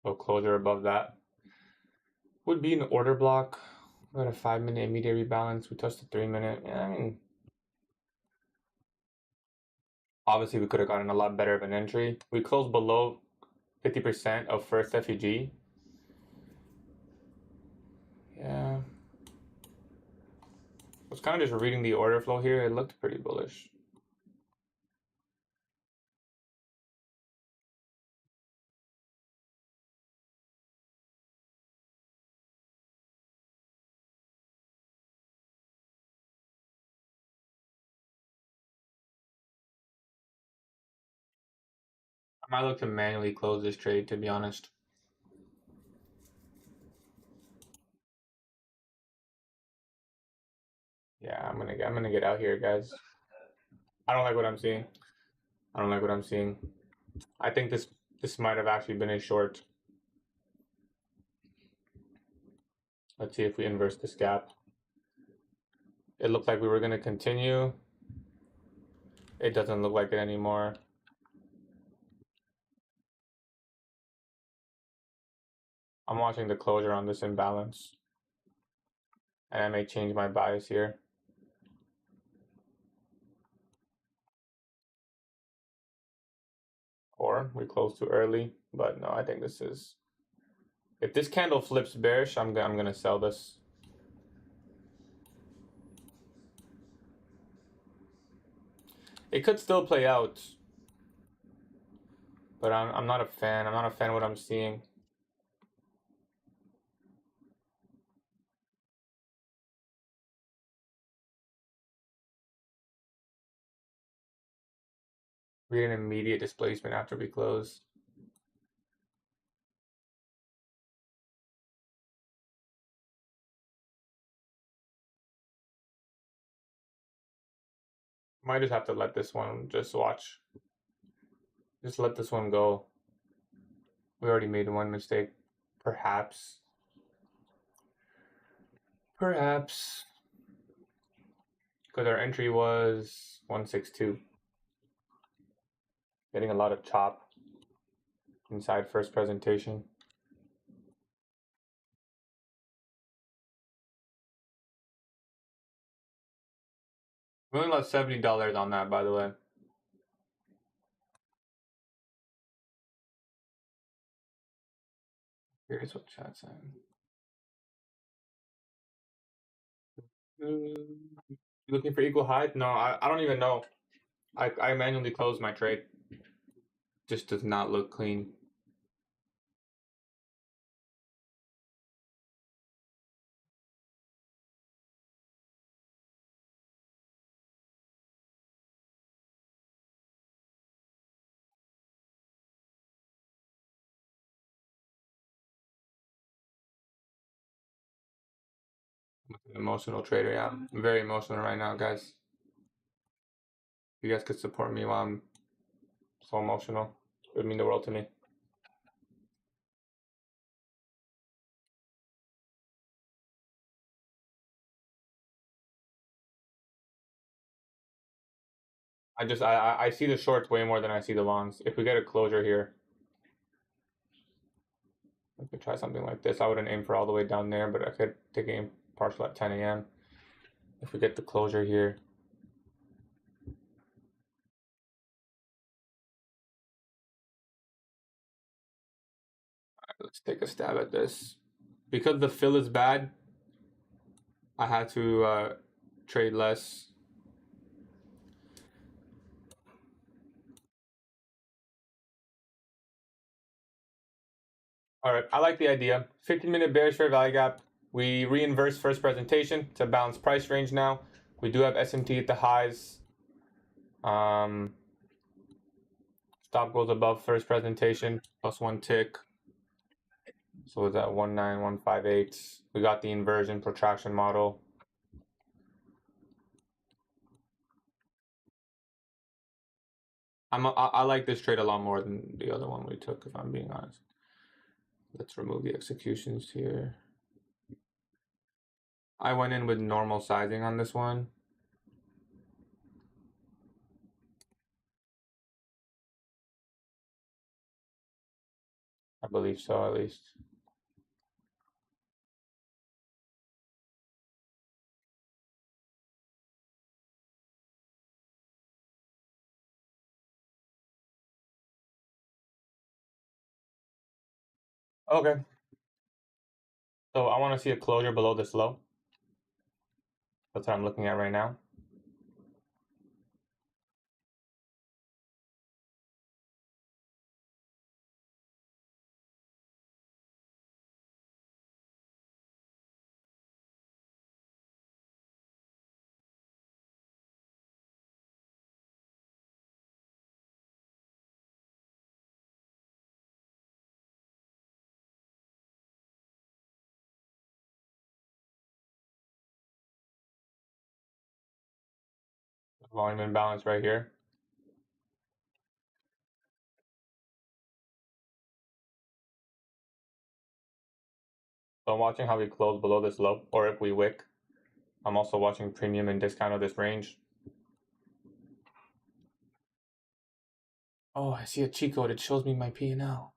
So closure above that would be an order block. We got a 5-minute immediate rebalance. We touched the 3-minute. Yeah, I mean, obviously we could have gotten a lot better of an entry. We closed below 50% of first FEG. Yeah. I was kind of just reading the order flow here. It looked pretty bullish. I might look to manually close this trade, to be honest. Yeah, I'm gonna get out here, guys. I don't like what I'm seeing. I don't like what I'm seeing. I think this might have actually been a short. Let's see if we inverse this gap. It looked like we were gonna continue. It doesn't look like it anymore. I'm watching the closure on this imbalance. And I may change my bias here. Or we close too early. But no, I think this is... If this candle flips bearish, I'm gonna sell this. It could still play out. But I'm not a fan. I'm not a fan of what I'm seeing. We had an immediate displacement after we closed. Might just have to let this one just watch. Just let this one go. We already made one mistake. Perhaps. Perhaps. Because our entry was 162. Getting a lot of chop inside first presentation. We only lost $70 on that, by the way. Here's what chat's saying. You looking for equal highs? No, I don't even know. I manually closed my trade. Just does not look clean. I'm an emotional trader, yeah. I'm very emotional right now, guys. You guys could support me while I'm so emotional. It would mean the world to me. I see the shorts way more than I see the longs. If we get a closure here, I could try something like this. I wouldn't aim for all the way down there, but I could take aim partial at 10 a.m. If we get the closure here. All right, let's take a stab at this. Because the fill is bad, I had to trade less. All right, I like the idea. 15-minute bearish fair value gap. We re-inverse first presentation. It's a balanced price range now. We do have SMT at the highs. Stop goes above first presentation, plus one tick. So it's at 19158. We got the inversion protraction model. I like this trade a lot more than the other one we took, if I'm being honest. Let's remove the executions here. I went in with normal sizing on this one. I believe so, at least. Okay. So I want to see a closure below this low. That's what I'm looking at right now. Volume imbalance right here. So I'm watching how we close below this low, or if we wick. I'm also watching premium and discount of this range. Oh, I see a cheat code. It shows me my P&L.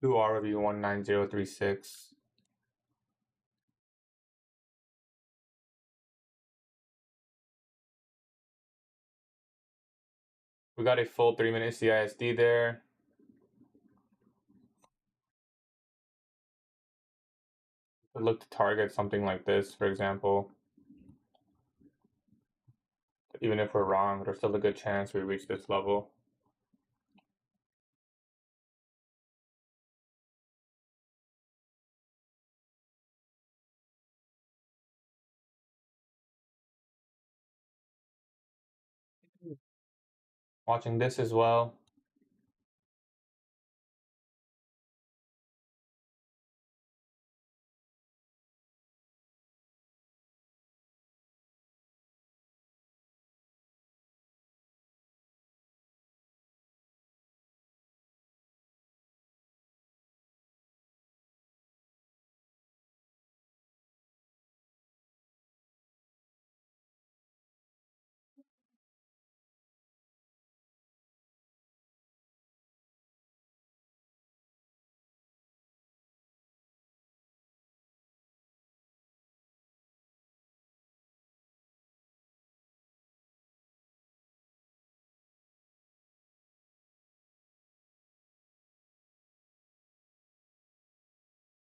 Do RW 19036. We got a full 3-minute CISD there. I'd look to target something like this, for example. Even if we're wrong, there's still a good chance we reach this level. Watching this as well.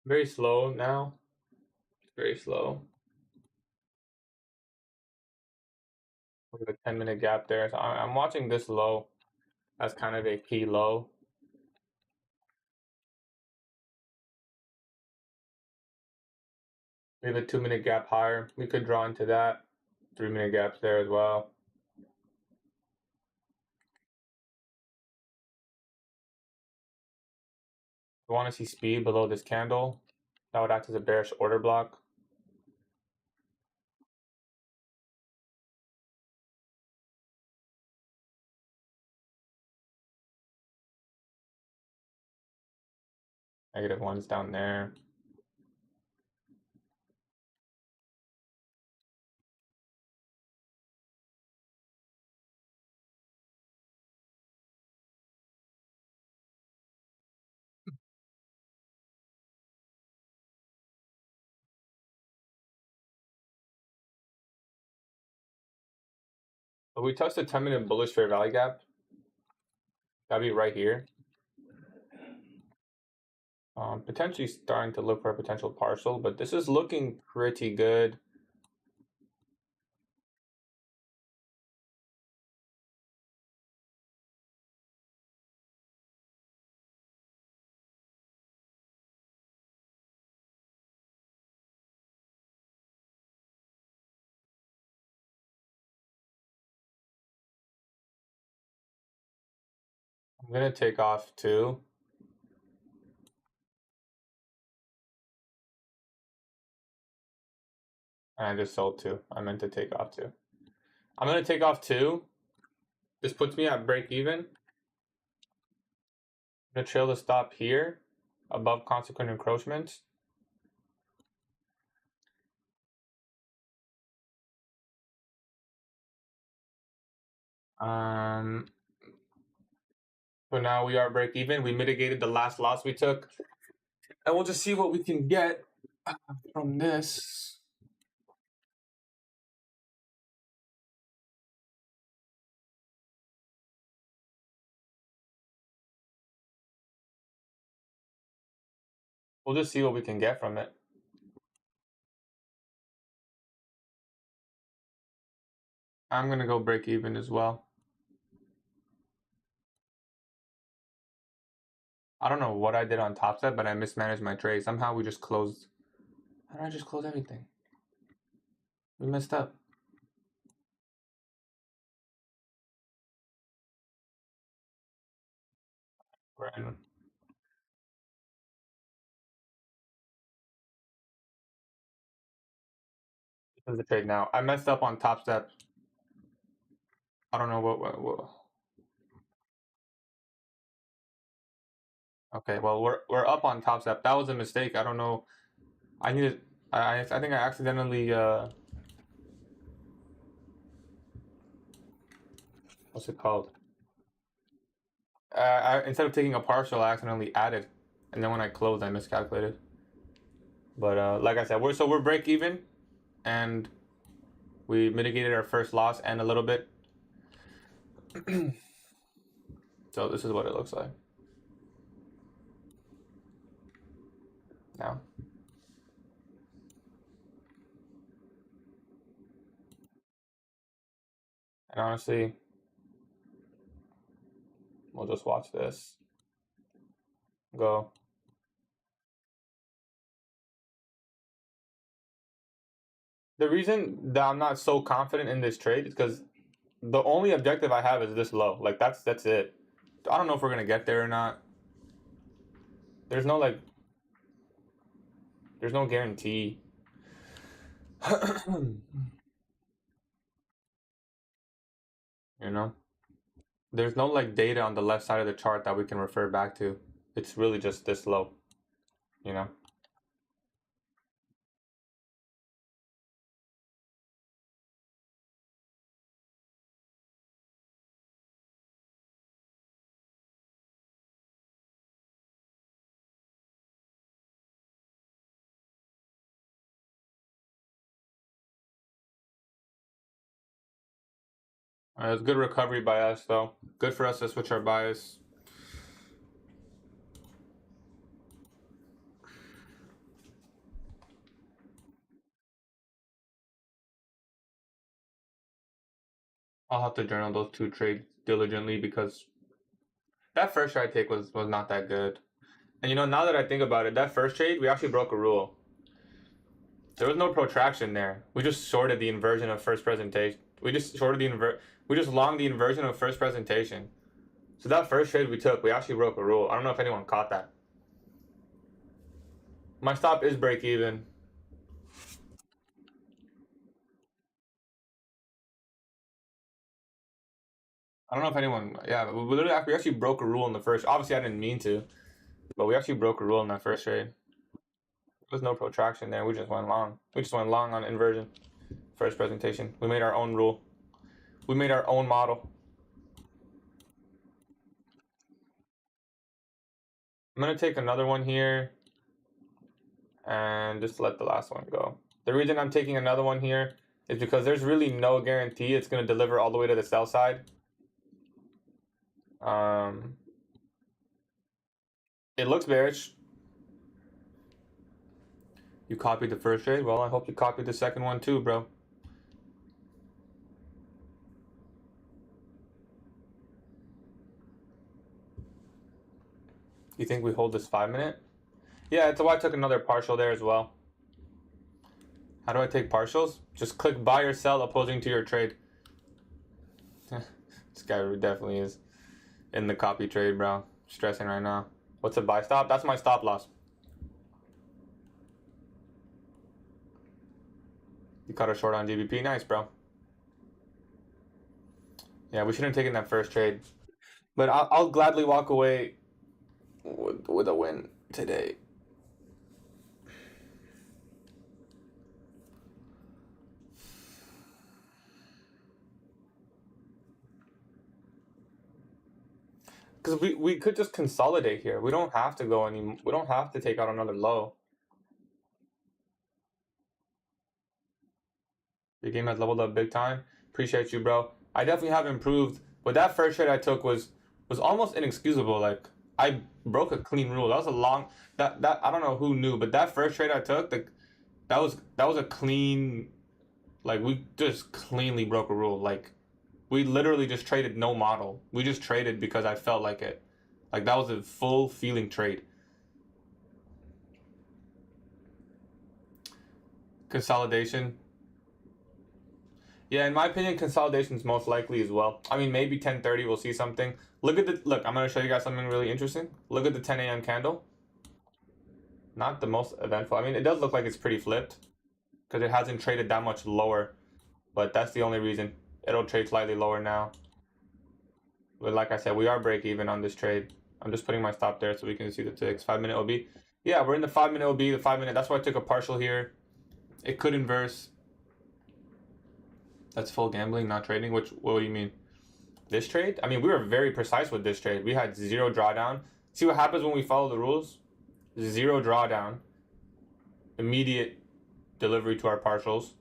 Very slow now. Very slow. Look at the 10-minute gap there. So I'm watching this low as kind of a key low. We have a 2-minute gap higher. We could draw into that. 3-minute gaps there as well. We want to see speed below this candle. That would act as a bearish order block. -1's down there. If we touch the 10-minute bullish fair value gap, that'd be right here. Potentially starting to look for a potential partial, but this is looking pretty good. I'm gonna take off too. And I just sold two. I meant to take off two. I'm gonna take off two. This puts me at break even. I'm gonna trail the stop here above consequent encroachment. So now we are break even. We mitigated the last loss we took. And we'll just see what we can get from this. We'll just see what we can get from it. I'm gonna go break even as well. I don't know what I did on top set, but I mismanaged my trade. Somehow we just closed. How did I just close everything? We messed up. We're in. This is the trade now. I messed up on top step. I don't know what. Okay, well we're up on top step. That was a mistake. I don't know. I needed. I think I accidentally what's it called? Instead of taking a partial, I accidentally added, and then when I closed, I miscalculated. But like I said, we're break even, and we mitigated our first loss and a little bit. So this is what it looks like now. And honestly, we'll just watch this go. The reason that I'm not so confident in this trade is because the only objective I have is this low. Like that's it. I don't know if we're gonna get there or not. There's no like, there's no guarantee. You know, there's no like data on the left side of the chart that we can refer back to. It's really just this low. You know. It was good recovery by us though. Good for us to switch our bias. I'll have to journal those two trades diligently because that first trade I take was not that good. And you know, now that I think about it, that first trade we actually broke a rule. There was no protraction there. We just shorted the inversion of first presentation. We just shorted the we just longed the inversion of first presentation. So that first trade we took, we actually broke a rule. I don't know if anyone caught that. My stop is break even. I don't know if anyone, yeah, we actually broke a rule in the first. Obviously, I didn't mean to, but we actually broke a rule in that first trade. There was no protraction there. We just went long. We just went long on inversion. First presentation. We made our own rule. We made our own model. I'm going to take another one here and just let the last one go. The reason I'm taking another one here is because there's really no guarantee it's going to deliver all the way to the sell side. It looks bearish. You copied the first trade? Well, I hope you copied the second one too, bro. You think we hold this 5 minute? Yeah, it's why I took another partial there as well. How do I take partials? Just click buy or sell opposing to your trade. This guy definitely is in the copy trade, bro. Stressing right now. What's a buy stop? That's my stop loss. You caught a short on GBP. Nice, bro. Yeah, we shouldn't have taken that first trade. But I'll gladly walk away with a win today. Because we could just consolidate here. We don't have to go any. We don't have to take out another low. Your game has leveled up big time. Appreciate you, bro. I definitely have improved. But that first trade I took was almost inexcusable. Like I broke a clean rule. That was a long that I don't know who knew, but that first trade I took, that was a clean, like we just cleanly broke a rule. Like we literally just traded no model. We just traded because I felt like it. Like that was a full feeling trade. Consolidation. Yeah, in my opinion, consolidation is most likely as well. I mean, maybe 10:30 we'll see something. Look. I'm gonna show you guys something really interesting. Look at the 10 a.m. candle. Not the most eventful. I mean, it does look like it's pretty flipped because it hasn't traded that much lower, but that's the only reason. It'll trade slightly lower now. But like I said, we are break even on this trade. I'm just putting my stop there so we can see the ticks. 5 minute OB. Yeah, we're in the 5 minute OB. The 5 minute. That's why I took a partial here. It could inverse. That's full gambling, not trading. What do you mean? This trade? I mean, we were very precise with this trade. We had 0 drawdown. See what happens when we follow the rules? 0 drawdown. Immediate delivery to our partials.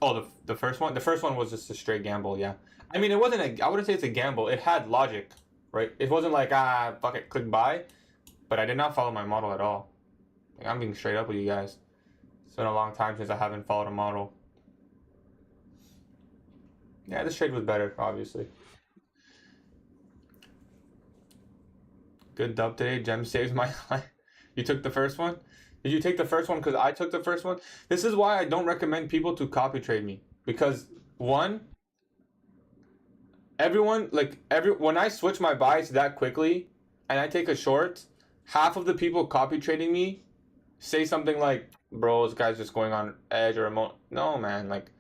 Oh, the first one? The first one was just a straight gamble, yeah. I mean, it wasn't I wouldn't say it's a gamble. It had logic, right? It wasn't like, fuck it, click buy. But I did not follow my model at all. Like, I'm being straight up with you guys. It's been a long time since I haven't followed a model. Yeah, this trade was better, obviously. Good dub today. Gem saves my life. You took the first one? Did you take the first one because I took the first one? This is why I don't recommend people to copy trade me. Because one, everyone when I switch my buys that quickly and I take a short, half of the people copy trading me say something like, "Bro, this guy's just going on edge or emo." No, man, like,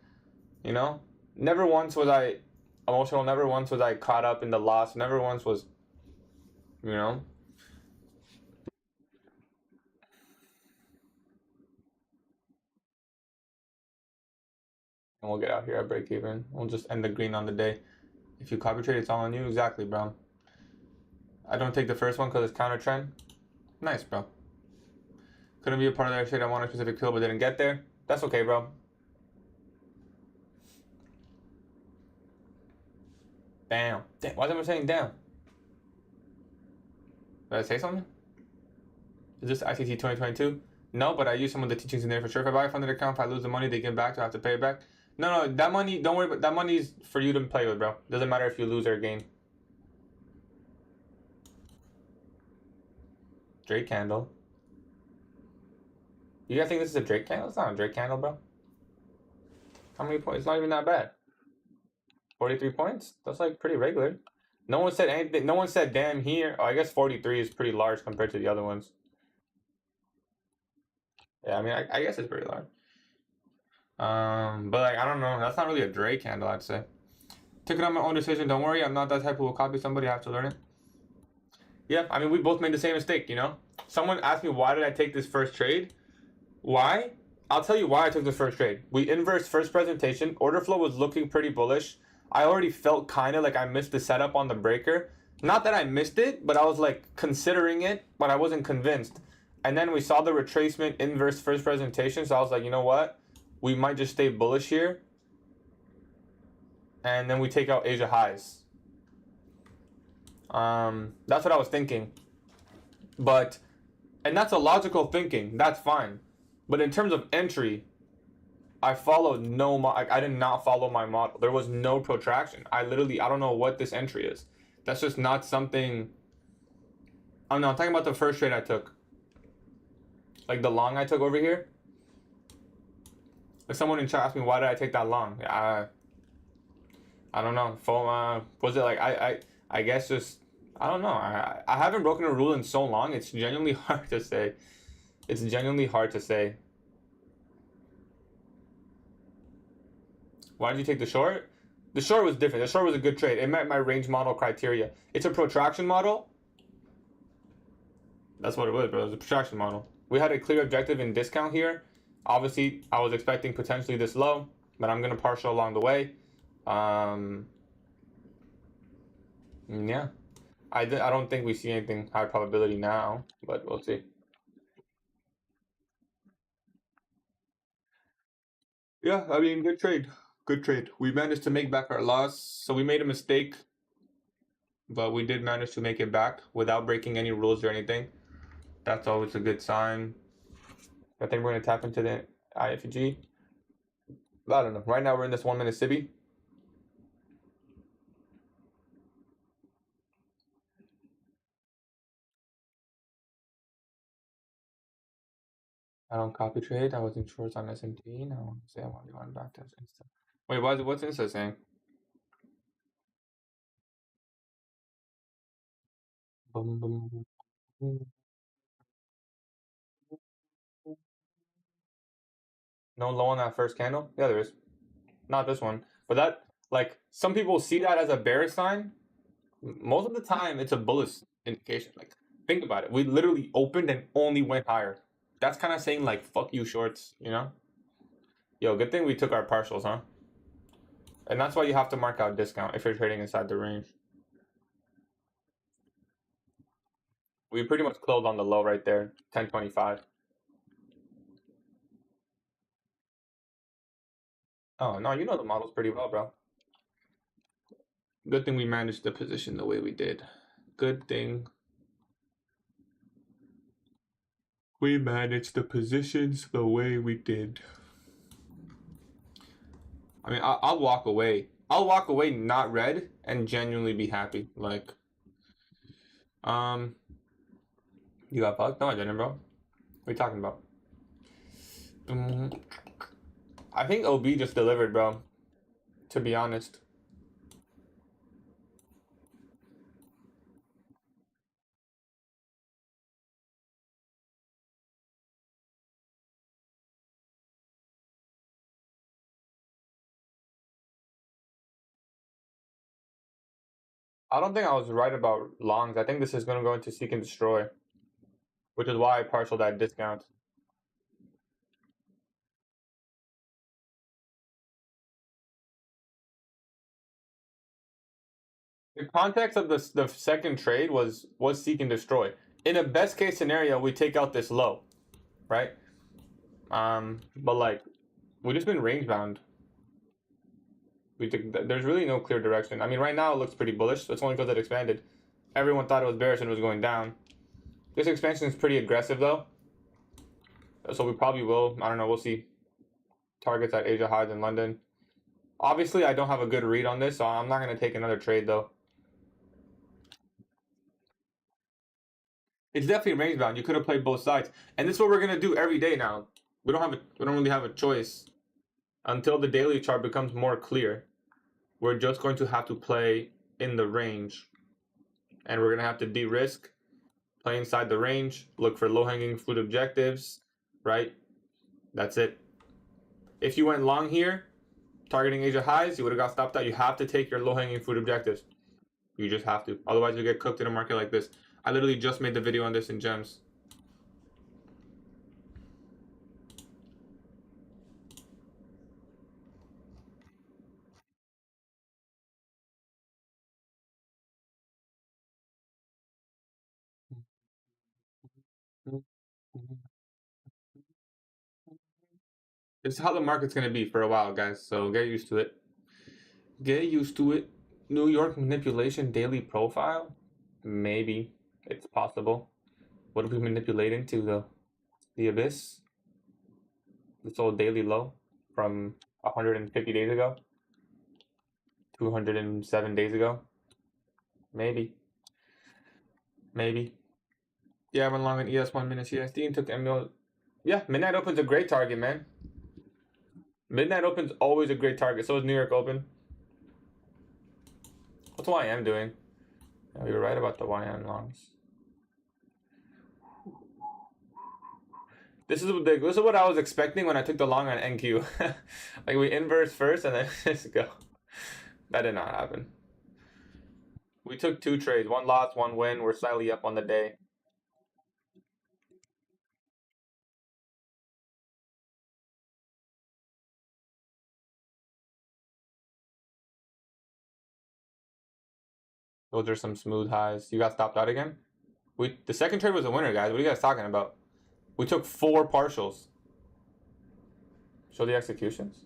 you know, never once was I emotional. Never once was I caught up in the loss. Never once was, you know. And we'll get out here at break even. We'll just end the green on the day. If you copy trade, it's all on you. Exactly, bro. I don't take the first one because it's counter trend. Nice, bro. Couldn't be a part of that trade. I wanted a specific kill, but didn't get there. That's okay, bro. Damn. Damn. Why is everyone saying damn? Did I say something? Is this ICT 2022? No, but I use some of the teachings in there for sure. If I buy a funded account, if I lose the money, they give back, so I have to pay it back. No, that money, don't worry about that. Money's for you to play with, bro. Doesn't matter if you lose or gain. Drake candle. You guys think this is a Drake candle? It's not a Drake candle, bro. How many points? It's not even that bad. 43 points? That's like pretty regular. No one said anything. No one said damn here. Oh, I guess 43 is pretty large compared to the other ones. Yeah, I mean, I guess it's pretty large. But like, I don't know. That's not really a Drake candle, I'd say. Took it on my own decision. Don't worry, I'm not that type who will copy somebody. I have to learn it. Yeah, I mean, we both made the same mistake, you know? Someone asked me, why did I take this first trade? Why? I'll tell you why I took the first trade. We inversed first presentation. Order flow was looking pretty bullish. I already felt kind of like I missed the setup on the breaker. Not that I missed it, but I was like considering it, but I wasn't convinced. And then we saw the retracement inverse first presentation, so I was like, you know what? We might just stay bullish here. And then we take out Asia highs. That's what I was thinking. And that's a logical thinking. That's fine. But in terms of entry, I followed I did not follow my model. There was no protraction. I don't know what this entry is. That's just not something. Oh no, I'm talking about the first trade I took. Like the long I took over here. Like someone in chat asked me, why did I take that long? I don't know. Was it like I guess just I don't know. I haven't broken a rule in so long. It's genuinely hard to say. It's genuinely hard to say. Why did you take the short? The short was different. The short was a good trade. It met my range model criteria. It's a protraction model. That's what it was, bro. It was a protraction model. We had a clear objective in discount here. Obviously, I was expecting potentially this low, but I'm going to partial along the way. Yeah. I don't think we see anything high probability now, but we'll see. Yeah, I mean, good trade. Good trade. We managed to make back our loss. So we made a mistake, but we did manage to make it back without breaking any rules or anything. That's always a good sign. I think we're going to tap into the IFG. I don't know. Right now we're in this 1 minute Sibi. I don't copy trade. I was in shorts on S&P. Now I want to say I want to go back to Insta. Wait, what's Insta saying? Boom, boom, boom. No low on that first candle? Yeah, there is. Not this one. But that, like, some people see that as a bearish sign. Most of the time, it's a bullish indication. Like, think about it. We literally opened and only went higher. That's kind of saying, like, fuck you, shorts, you know? Yo, good thing we took our partials, huh? And that's why you have to mark out discount if you're trading inside the range. We pretty much closed on the low right there, 1025. Oh, no, you know the models pretty well, bro. Good thing we managed the position the way we did. Good thing we managed the positions the way we did. I mean, I'll walk away. I'll walk away not red and genuinely be happy. Like, you got fucked? No, I didn't, bro. What are you talking about? I think OB just delivered, bro. To be honest. I don't think I was right about longs. I think this is going to go into seek and destroy, which is why I partialed that discount. The context of the second trade was seek and destroy. In a best case scenario, we take out this low, right? But like we just been range bound. There's really no clear direction. I mean, right now it looks pretty bullish. So it's only because it expanded. Everyone thought it was bearish and it was going down. This expansion is pretty aggressive though, so we probably will. I don't know. We'll see. Targets at Asia highs in London. Obviously, I don't have a good read on this, so I'm not gonna take another trade though. It's definitely range bound. You could have played both sides, and this is what we're gonna do every day now. We don't really have a choice until the daily chart becomes more clear. We're just going to have to play in the range, and we're gonna have to de-risk, play inside the range, look for low-hanging fruit objectives, right? That's it. If you went long here, targeting Asia highs, you would have got stopped out. You have to take your low-hanging fruit objectives. You just have to. Otherwise, you get cooked in a market like this. I literally just made the video on this in Gems. This is how the market's going to be for a while, guys. So get used to it. Get used to it. New York manipulation daily profile? Maybe. It's possible. What are we manipulating to the abyss? This old daily low from 150 days ago? 207 days ago? Maybe. Maybe. Yeah, I went long on ES1 minutes CSD and took ML. Yeah, Midnight Open's a great target, man. Midnight Open's always a great target. So is New York Open. What's YM doing? Oh, you're right about the YM longs. This is what I was expecting when I took the long on NQ. Like we inverse first and then just go. That did not happen. We took 2 trades, 1 loss, 1 win. We're slightly up on the day. Those are some smooth highs. You got stopped out again? The second trade was a winner, guys. What are you guys talking about? We took 4 partials. Show the executions.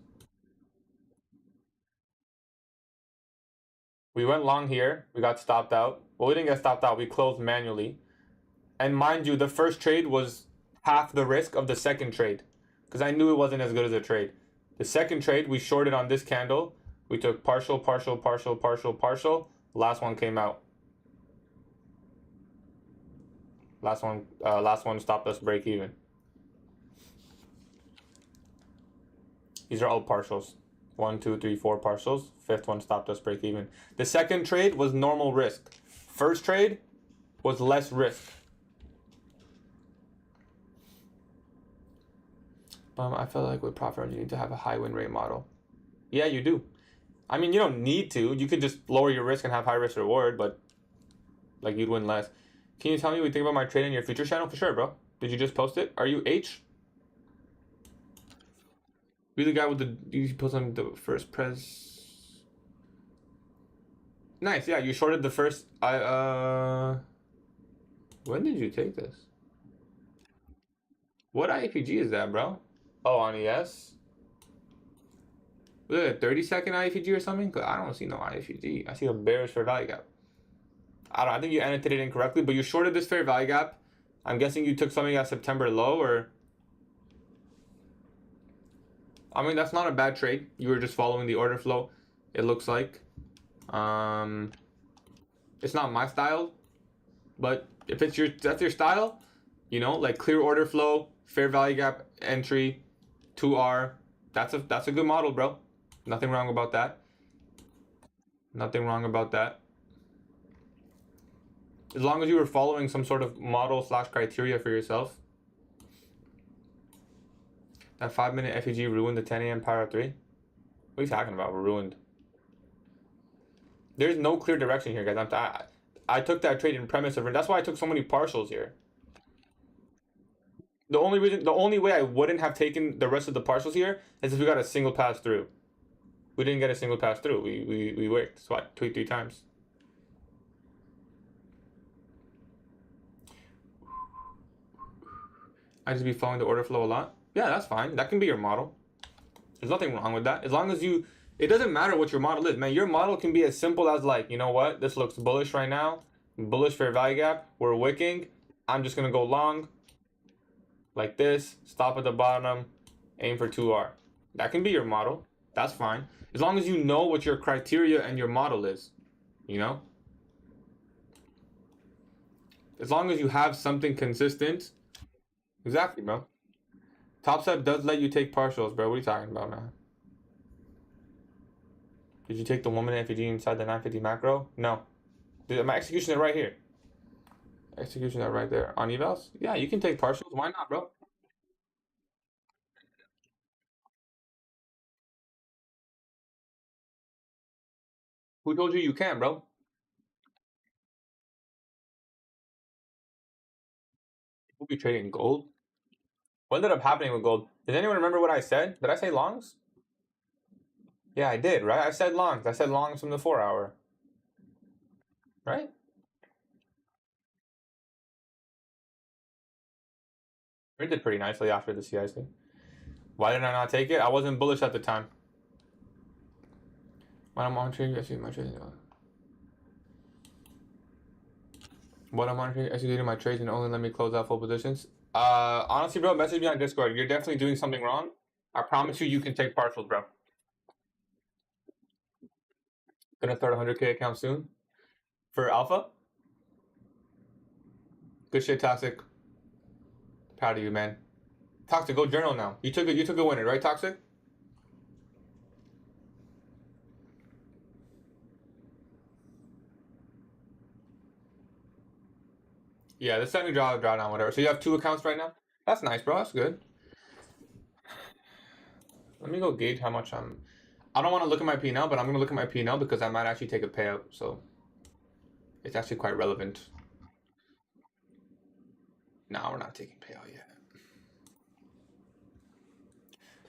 We went long here. We got stopped out. Well, we didn't get stopped out. We closed manually. And mind you, the first trade was half the risk of the second trade because I knew it wasn't as good as a trade. The second trade, we shorted on this candle. We took partial, partial, partial, partial, partial. Last one came out. Last one stopped us break even. These are all partials. 1, 2, 3, 4 partials. 5th one stopped us break even. The second trade was normal risk. First trade was less risk. I feel like with profit you need to have a high win rate model. Yeah, you do. I mean, you don't need to. You could just lower your risk and have high risk reward, but like you'd win less. Can you tell me what you think about my trade in your future channel? For sure, bro. Did you just post it? Are you H? Be the guy with the you post on the first press. Nice, yeah. You shorted the first. When did you take this? What IFPG is that, bro? Oh, on ES. Was it a 30-second IFPG or something? Cause I don't see no IFPG. I see a bearish fair value gap. I think you annotated it incorrectly, but you shorted this fair value gap. I'm guessing you took something at September low, or I mean that's not a bad trade. You were just following the order flow. it looks like. It's not my style, but if that's your style, you know, like clear order flow, fair value gap entry, 2R, that's a good model, bro. Nothing wrong about that. Nothing wrong about that. As long as you were following some sort of model / criteria for yourself. That 5-minute FEG ruined the 10 a.m. Power 3? What are you talking about? We're ruined. There's no clear direction here, guys. I took that trade in premise of, that's why I took so many partials here. The only way I wouldn't have taken the rest of the partials here is if we got a single pass through. We didn't get a single pass through. We worked. So what? 3 times. I just be following the order flow a lot. Yeah, that's fine. That can be your model. There's nothing wrong with that. As long as you, it doesn't matter what your model is, man. Your model can be as simple as like, you know what? This looks bullish right now. Bullish fair value gap. We're wicking. I'm just going to go long. Like this. Stop at the bottom. Aim for 2R. That can be your model. That's fine. As long as you know what your criteria and your model is. You know? As long as you have something consistent. Exactly, bro. Top Step does let you take partials, bro. What are you talking about, man? Did you take the 1-minute FEG inside the 950 macro? No. My execution is right here. Execution is right there. On evals? Yeah, you can take partials. Why not, bro? Who told you you can, bro? We'll be trading gold. What ended up happening with gold? Does anyone remember what I said? Did I say longs? Yeah, I did, right? I said longs. I said longs from the 4-hour. Right? It did pretty nicely after the CIC. Why did I not take it? I wasn't bullish at the time. When I'm on trade, I see my trades. When I'm on trade, executing my trades and only let me close out full positions. Honestly, bro, message me on Discord. You're definitely doing something wrong. I promise you can take partials, bro. Gonna start a 100K account soon. For Alpha? Good shit, Toxic. Proud of you, man. Toxic, go journal now. You took a winner, right, Toxic? Yeah, the second drawdown, whatever. So you have 2 accounts right now? That's nice, bro. That's good. Let me go gauge how much I'm... I don't want to look at my P&L, but I'm going to look at my P&L because I might actually take a payout. So it's actually quite relevant. No, we're not taking payout yet.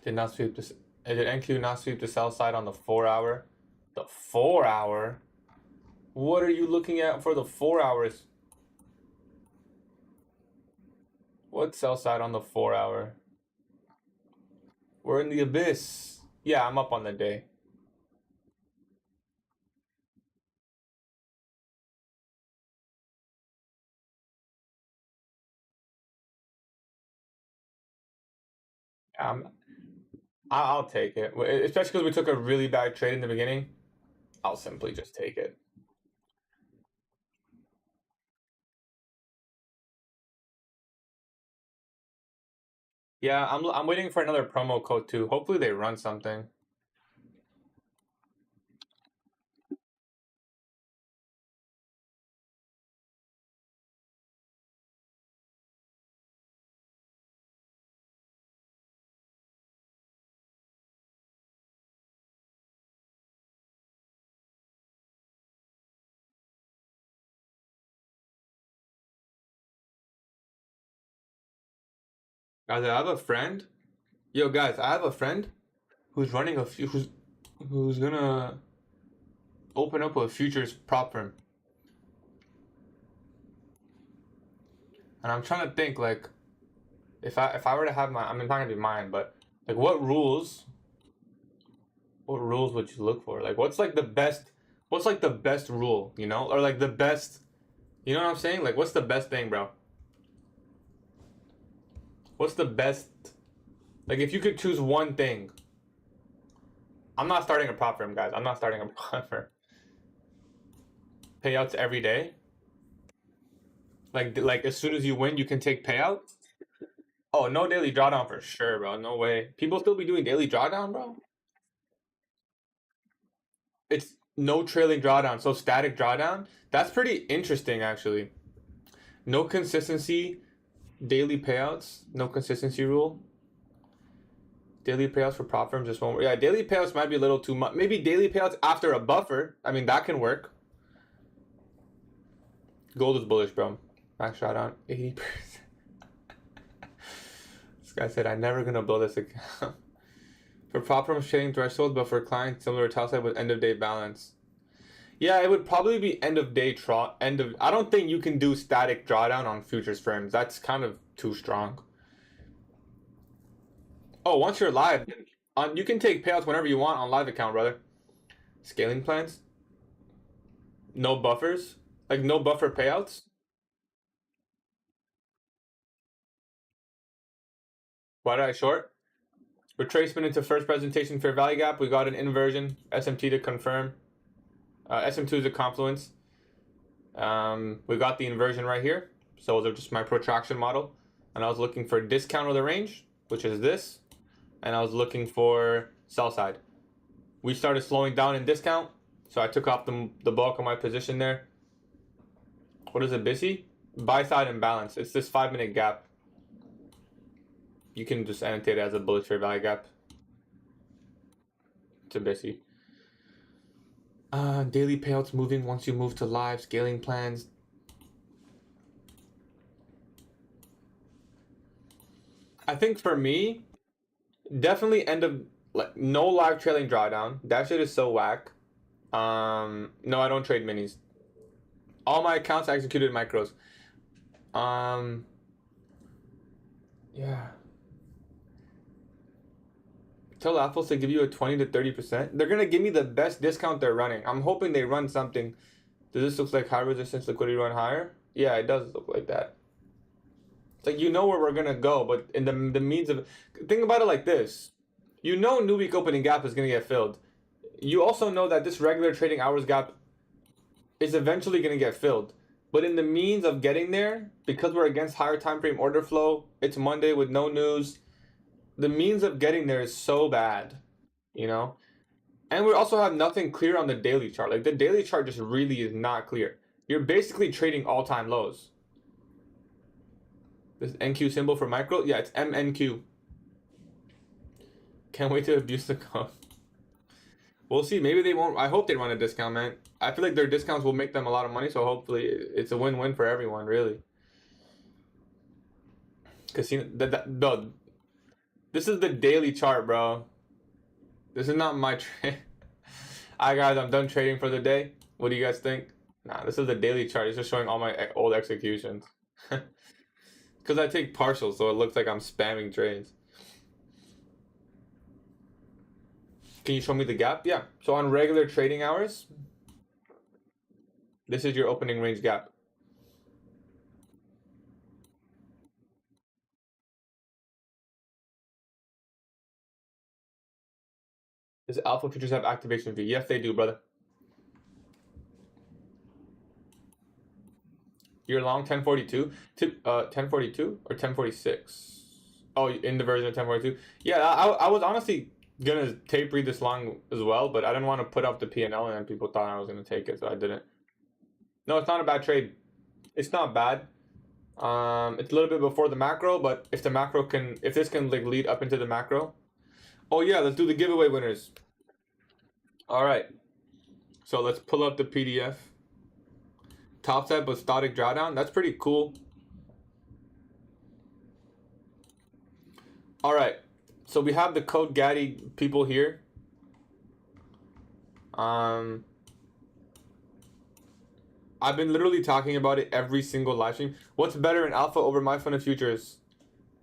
Did not sweep this. Did NQ not sweep the sell side on the 4-hour? The 4-hour? What are you looking at for the 4 hours? What sell side on the 4-hour? We're in the abyss. Yeah, I'm up on the day. I'll take it. Especially because we took a really bad trade in the beginning. I'll simply just take it. Yeah, I'm waiting for another promo code too. Hopefully they run something. Guys, I have a friend. Yo, guys, I have a friend who's running who's gonna open up a futures prop firm. And I'm trying to think like if I were to have my, I mean, it's not gonna be mine, but like what rules would you look for? Like what's like the best rule, you know? Or like the best, you know what I'm saying? Like what's the best thing, bro? What's the best, like if you could choose one thing, I'm not starting a prop firm, guys. I'm not starting a prop firm. Payouts every day. Like as soon as you win, you can take payout. Oh, no daily drawdown for sure, bro. No way. People still be doing daily drawdown, bro. It's no trailing drawdown, so static drawdown. That's pretty interesting, actually. No consistency, daily payouts, no consistency rule. Daily payouts for prop firms just won't work. Yeah, daily payouts might be a little too much. Maybe daily payouts after a buffer. I mean, that can work. Gold is bullish, bro. Max drawdown 80%. This guy said, I'm never gonna blow this account. For prop firms trading threshold, but for clients similar to Telside with end of day balance. Yeah, it would probably be end of day I don't think you can do static drawdown on futures firms. That's kind of too strong. Oh, once you're live, you can take payouts whenever you want on live account, brother. Scaling plans? No buffers? Like no buffer payouts? Why did I short? Retracement into first presentation fair value gap. We got an inversion. SMT to confirm. SM2 is a confluence. We got the inversion right here. So those are just my protraction model. And I was looking for discount of the range, which is this. And I was looking for sell side. We started slowing down in discount. So I took off the bulk of my position there. What is it, busy? Buy side imbalance. It's this 5-minute gap. You can just annotate it as a bullish fair value gap. It's a busy. Daily payouts moving once you move to live. Scaling plans. I think for me, definitely end of like no live trailing drawdown. That shit is so whack. No, I don't trade minis. All my accounts executed micros. Yeah. Tell Apples to give you a 20 to 30%. They're gonna give me the best discount they're running. I'm hoping they run something. Does this look like high resistance liquidity run higher? Yeah, it does look like that. It's like you know where we're gonna go, but in the means of think about it like this. You know new week opening gap is gonna get filled. You also know that this regular trading hours gap is eventually gonna get filled. But in the means of getting there, because we're against higher time frame order flow, it's Monday with no news. The means of getting there is so bad, you know? And we also have nothing clear on the daily chart. Like the daily chart just really is not clear. You're basically trading all-time lows. This NQ symbol for micro? Yeah, it's MNQ. Can't wait to abuse the code. We'll see. Maybe they won't. I hope they run a discount, man. I feel like their discounts will make them a lot of money, so hopefully it's a win-win for everyone, really. Casino, this is the daily chart, bro. This is not my trade. Alright, guys, I'm done trading for the day. What do you guys think? Nah, this is the daily chart. It's just showing all my old executions. Because I take partials, so it looks like I'm spamming trades. Can you show me the gap? Yeah. So on regular trading hours, this is your opening range gap. Does Alpha Futures have activation fee? Yes, they do, brother. You're long 1042? 1042 or 1046? Oh, in the version of 1042? Yeah, I was honestly gonna tape read this long as well, but I didn't want to put up the P&L and then people thought I was gonna take it, so I didn't. No, it's not a bad trade. It's not bad. It's a little bit before the macro, but if this can like lead up into the macro. Oh yeah, let's do the giveaway winners. All right. So let's pull up the PDF. Top set with static drawdown. That's pretty cool. All right. So we have the code Gatie people here. I've been literally talking about it every single live stream. What's better in alpha over my fund of futures?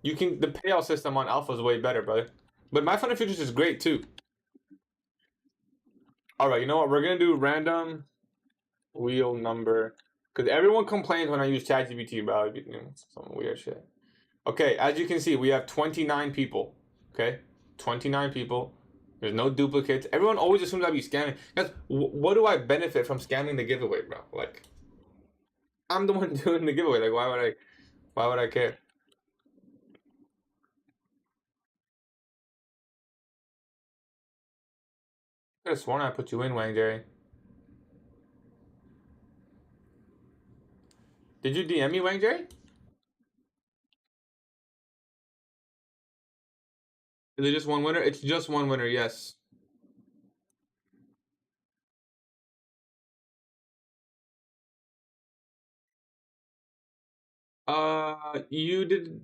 The payout system on alpha is way better, brother. But my fund of futures is great too. All right, you know what? We're gonna do random wheel number because everyone complains when I use ChatGPT, bro. Some weird shit. Okay, as you can see, we have 29 people. Okay, 29 people. There's no duplicates. Everyone always assumes I'd be scamming. Guys, what do I benefit from scamming the giveaway, bro? Like, I'm the one doing the giveaway. Like, why would I care? I could have sworn I put you in, Wang Jerry. Did you DM me, Wang Jerry? Is it just one winner? It's just one winner, yes. You did.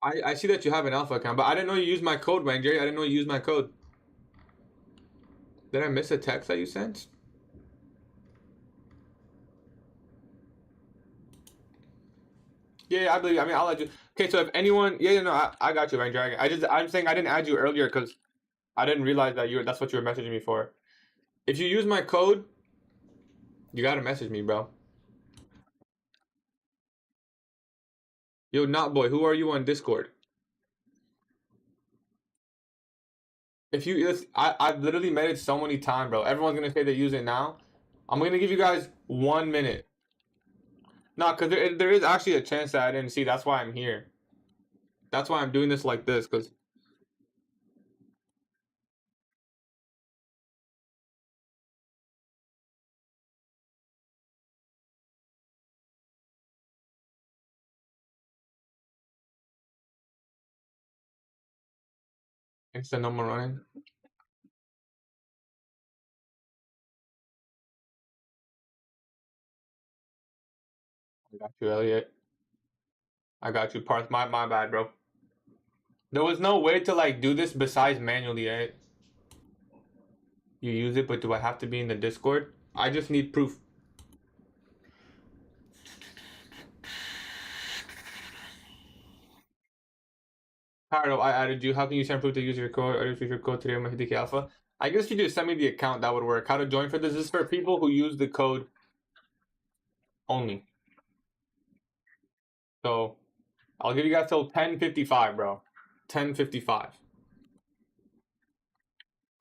I see that you have an alpha account, but I didn't know you used my code, Wang Jerry. I didn't know you used my code. Did I miss a text that you sent? Yeah, I believe. I mean, I'll let you. Okay, so if anyone, no, I got you, Wang Jerry. I'm saying I didn't add you earlier because I didn't realize that that's what you were messaging me for. If you use my code, you gotta message me, bro. Yo, not boy, who are you on Discord? If you, I've literally made it so many times, bro. Everyone's gonna say they use it now. I'm gonna give you guys 1 minute. No, because there is actually a chance that I didn't see. That's why I'm here. That's why I'm doing this like this, because it's the number running. I got you, Elliot. I got you, Parth. My bad, bro. There was no way to like do this besides manually, right? You use it, but do I have to be in the Discord? I just need proof. Carlo, I added you. How can you send proof to use your code or use your code today on my HDK Alpha? I guess you just send me the account. That would work. How to join for this? This is for people who use the code only. So I'll give you guys till 10:55, bro. 10:55.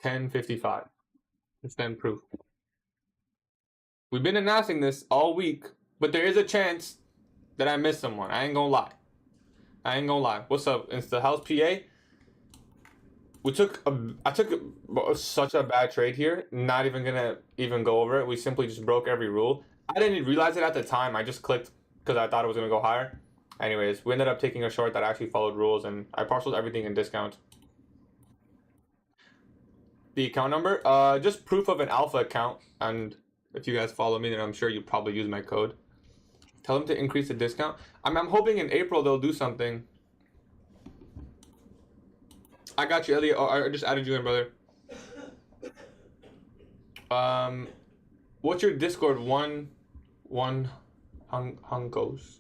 10:55. Send proof. We've been announcing this all week, but there is a chance that I missed someone. I ain't gonna lie. I ain't gonna lie. What's up? It's the house PA. I took such a bad trade here. Not even gonna even go over it. We simply just broke every rule. I didn't realize it at the time. I just clicked because I thought it was gonna go higher. Anyways, we ended up taking a short that actually followed rules, and I parceled everything in discount. The account number, just proof of an alpha account, and if you guys follow me, then I'm sure you probably use my code. Tell them to increase the discount. I'm hoping in April they'll do something. I got you, Elliot. Oh, I just added you in, brother. What's your Discord? One Junkos.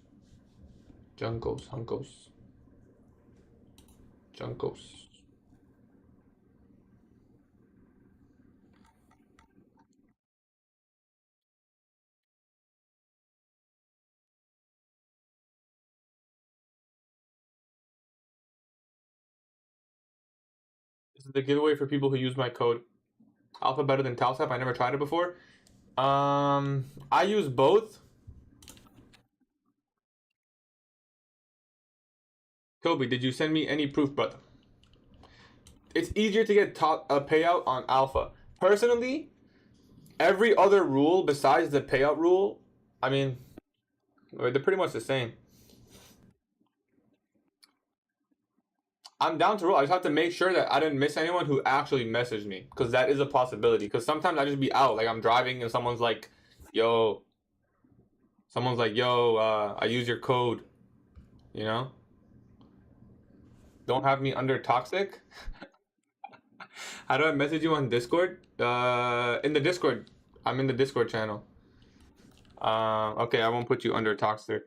This is the giveaway for people who use my code. Alpha better than Talsap. I never tried it before. I use both. Kobe, did you send me any proof, brother? It's easier to get a payout on Alpha. Personally, every other rule besides the payout rule, I mean, they're pretty much the same. I'm down to roll. I just have to make sure that I didn't miss anyone who actually messaged me, because that is a possibility. Because sometimes I just be out, like I'm driving and someone's like, "Yo," I use your code. You know, don't have me under toxic. How do I message you on Discord? In the Discord, I'm in the Discord channel. Okay, I won't put you under toxic.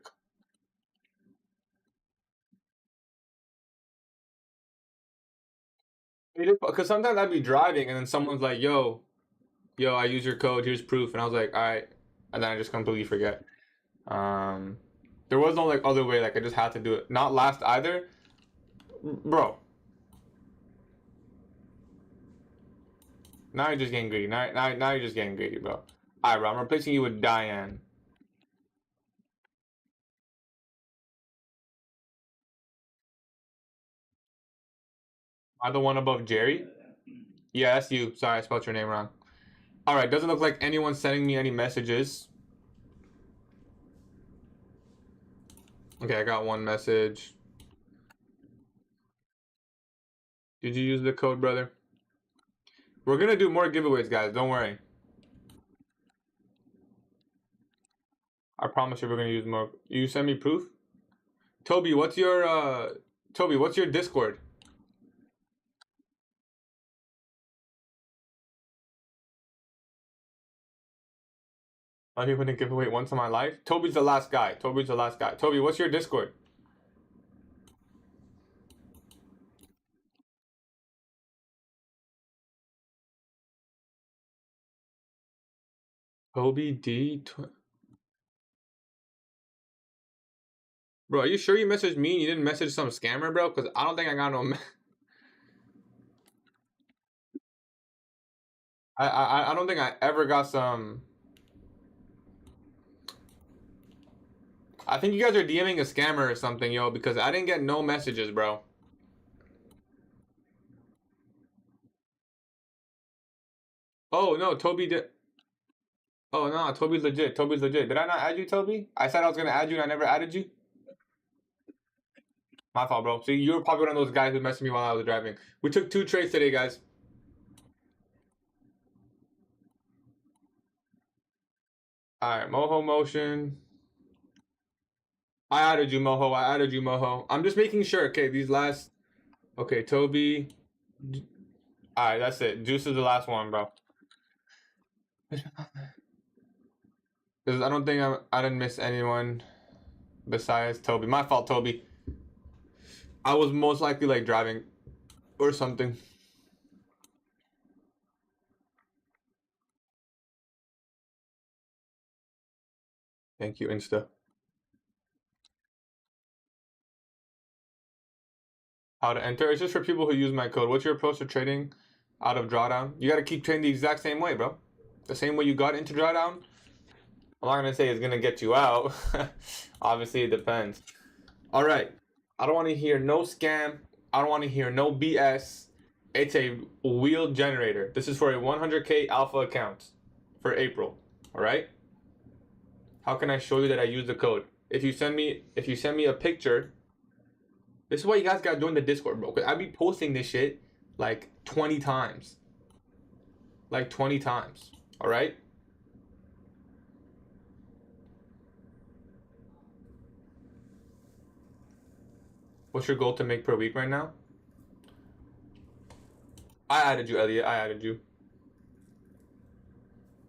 Because sometimes I'd be driving and then someone's like, yo, I use your code, here's proof. And I was like, all right. And then I just completely forget. There was no like other way, like I just had to do it. Not last either. Bro, Now you're just getting greedy. Now you're just getting greedy, bro. Alright, bro. I'm replacing you with Diane. Am I the one above Jerry? Yeah, that's you. Sorry, I spelled your name wrong. Alright, doesn't look like anyone's sending me any messages. Okay, I got one message. Did you use the code, brother? We're gonna do more giveaways, guys. Don't worry. I promise you we're gonna use more. You send me proof? Toby, what's your Discord? I'm even gonna give away once in my life. Toby's the last guy. Toby's the last guy. Toby, what's your Discord? Toby D. Bro, are you sure you messaged me and you didn't message some scammer, bro? Because I don't think I got no. I don't think I ever got some. I think you guys are DMing a scammer or something, yo, because I didn't get no messages, bro. Oh no, Toby did. Oh no, Toby's legit. Toby's legit. Did I not add you, Toby? I said I was gonna add you and I never added you. My fault, bro. See, you were probably one of those guys who messaged me while I was driving. We took 2 trades today, guys. Alright, Moho motion. I added you, Moho. I added you, Moho. I'm just making sure. Okay, these last. Okay, Toby. Alright, that's it. Juice is the last one, bro. Because I don't think I didn't miss anyone besides Toby. My fault, Toby. I was most likely like driving or something. Thank you, Insta. How to enter? It's just for people who use my code. What's your approach to trading out of drawdown? You got to keep trading the exact same way, bro. The same way you got into drawdown. I'm not gonna say it's gonna get you out. Obviously, it depends. All right. I don't want to hear no scam. I don't want to hear no BS. It's a wheel generator. This is for a 100K alpha account for April. All right. How can I show you that I use the code? If you send me a picture, this is why you guys gotta join the Discord, bro. Cause I be posting this shit like 20 times. Like 20 times. All right. What's your goal to make per week right now? I added you, Elliot. I added you.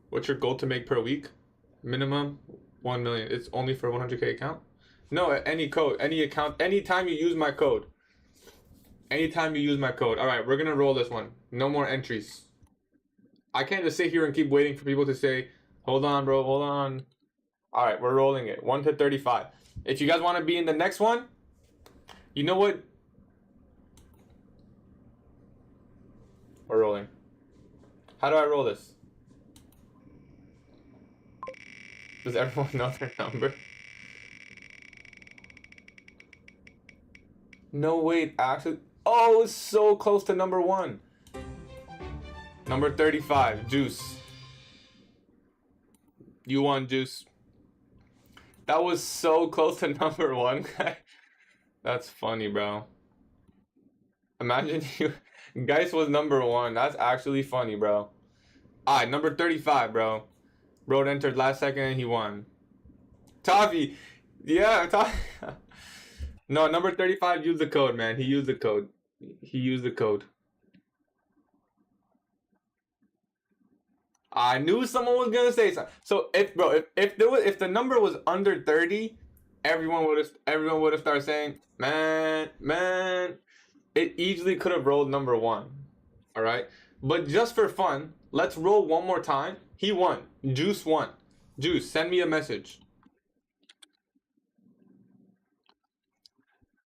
What's your goal to make per week? Minimum 1 million. It's only for 100K account? No, any code, any account, anytime you use my code. Anytime you use my code. All right, we're going to roll this one. No more entries. I can't just sit here and keep waiting for people to say, hold on, bro, hold on. All right, we're rolling it. 1 to 35. If you guys want to be in the next one, you know what? We're rolling. How do I roll this? Does everyone know their number? No, wait, actually. Oh, it's so close to number 1. Number 35, Juice. You won, Juice. That was so close to number 1, guy. That's funny, bro. Imagine you. Geist was number 1. That's actually funny, bro. Alright, number 35, bro. Road entered last second and he won. Tavi. Yeah, Tavi. No, number 35 used the code, man. He used the code. He used the code. I knew someone was gonna say something. So if the number was under 30, everyone would have started saying, man, it easily could have rolled number 1. All right, but just for fun, let's roll one more time. He won. Juice won. Juice, send me a message.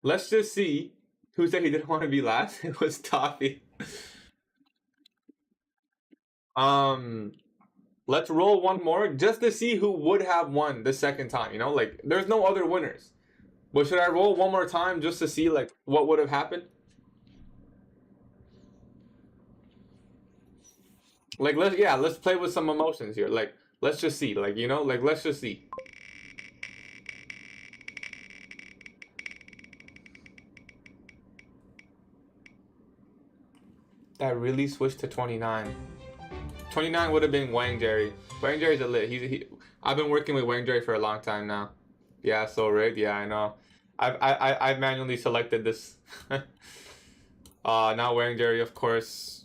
Let's just see who said he didn't want to be last. It was Toffee. Let's roll one more just to see who would have won the second time. You know, like there's no other winners. But should I roll one more time just to see like what would have happened? Like let's play with some emotions here. Like let's just see. Like you know, like let's just see. That really switched to 29. 29 would have been Wang Jerry. Wang Jerry's a lit. I've been working with Wang Jerry for a long time now. Yeah, so rigged. Yeah, I know. I've manually selected this. Now Wang Jerry, of course.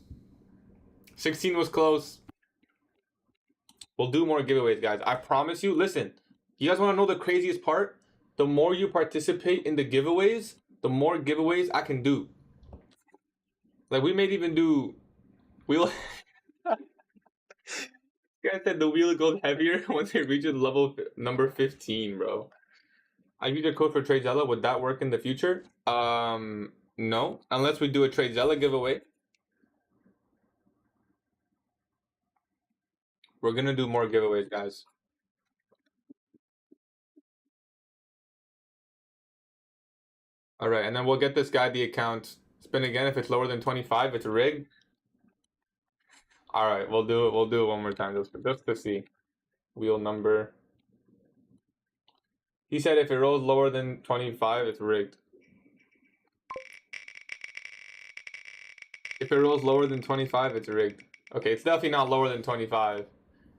16 was close. We'll do more giveaways, guys. I promise you. Listen, you guys want to know the craziest part? The more you participate in the giveaways, the more giveaways I can do. Like we may even do wheel. Guys said the wheel goes heavier once it reaches level number 15, bro. I use a code for TradeZella. Would that work in the future? No, unless we do a TradeZella giveaway. We're gonna do more giveaways, guys. All right, and then we'll get this guy the account. Spin again. If it's lower than 25, it's rigged. All right, we'll do it. We'll do it one more time just to see. Wheel number. He said if it rolls lower than 25, it's rigged. If it rolls lower than 25, it's rigged. Okay, it's definitely not lower than 25.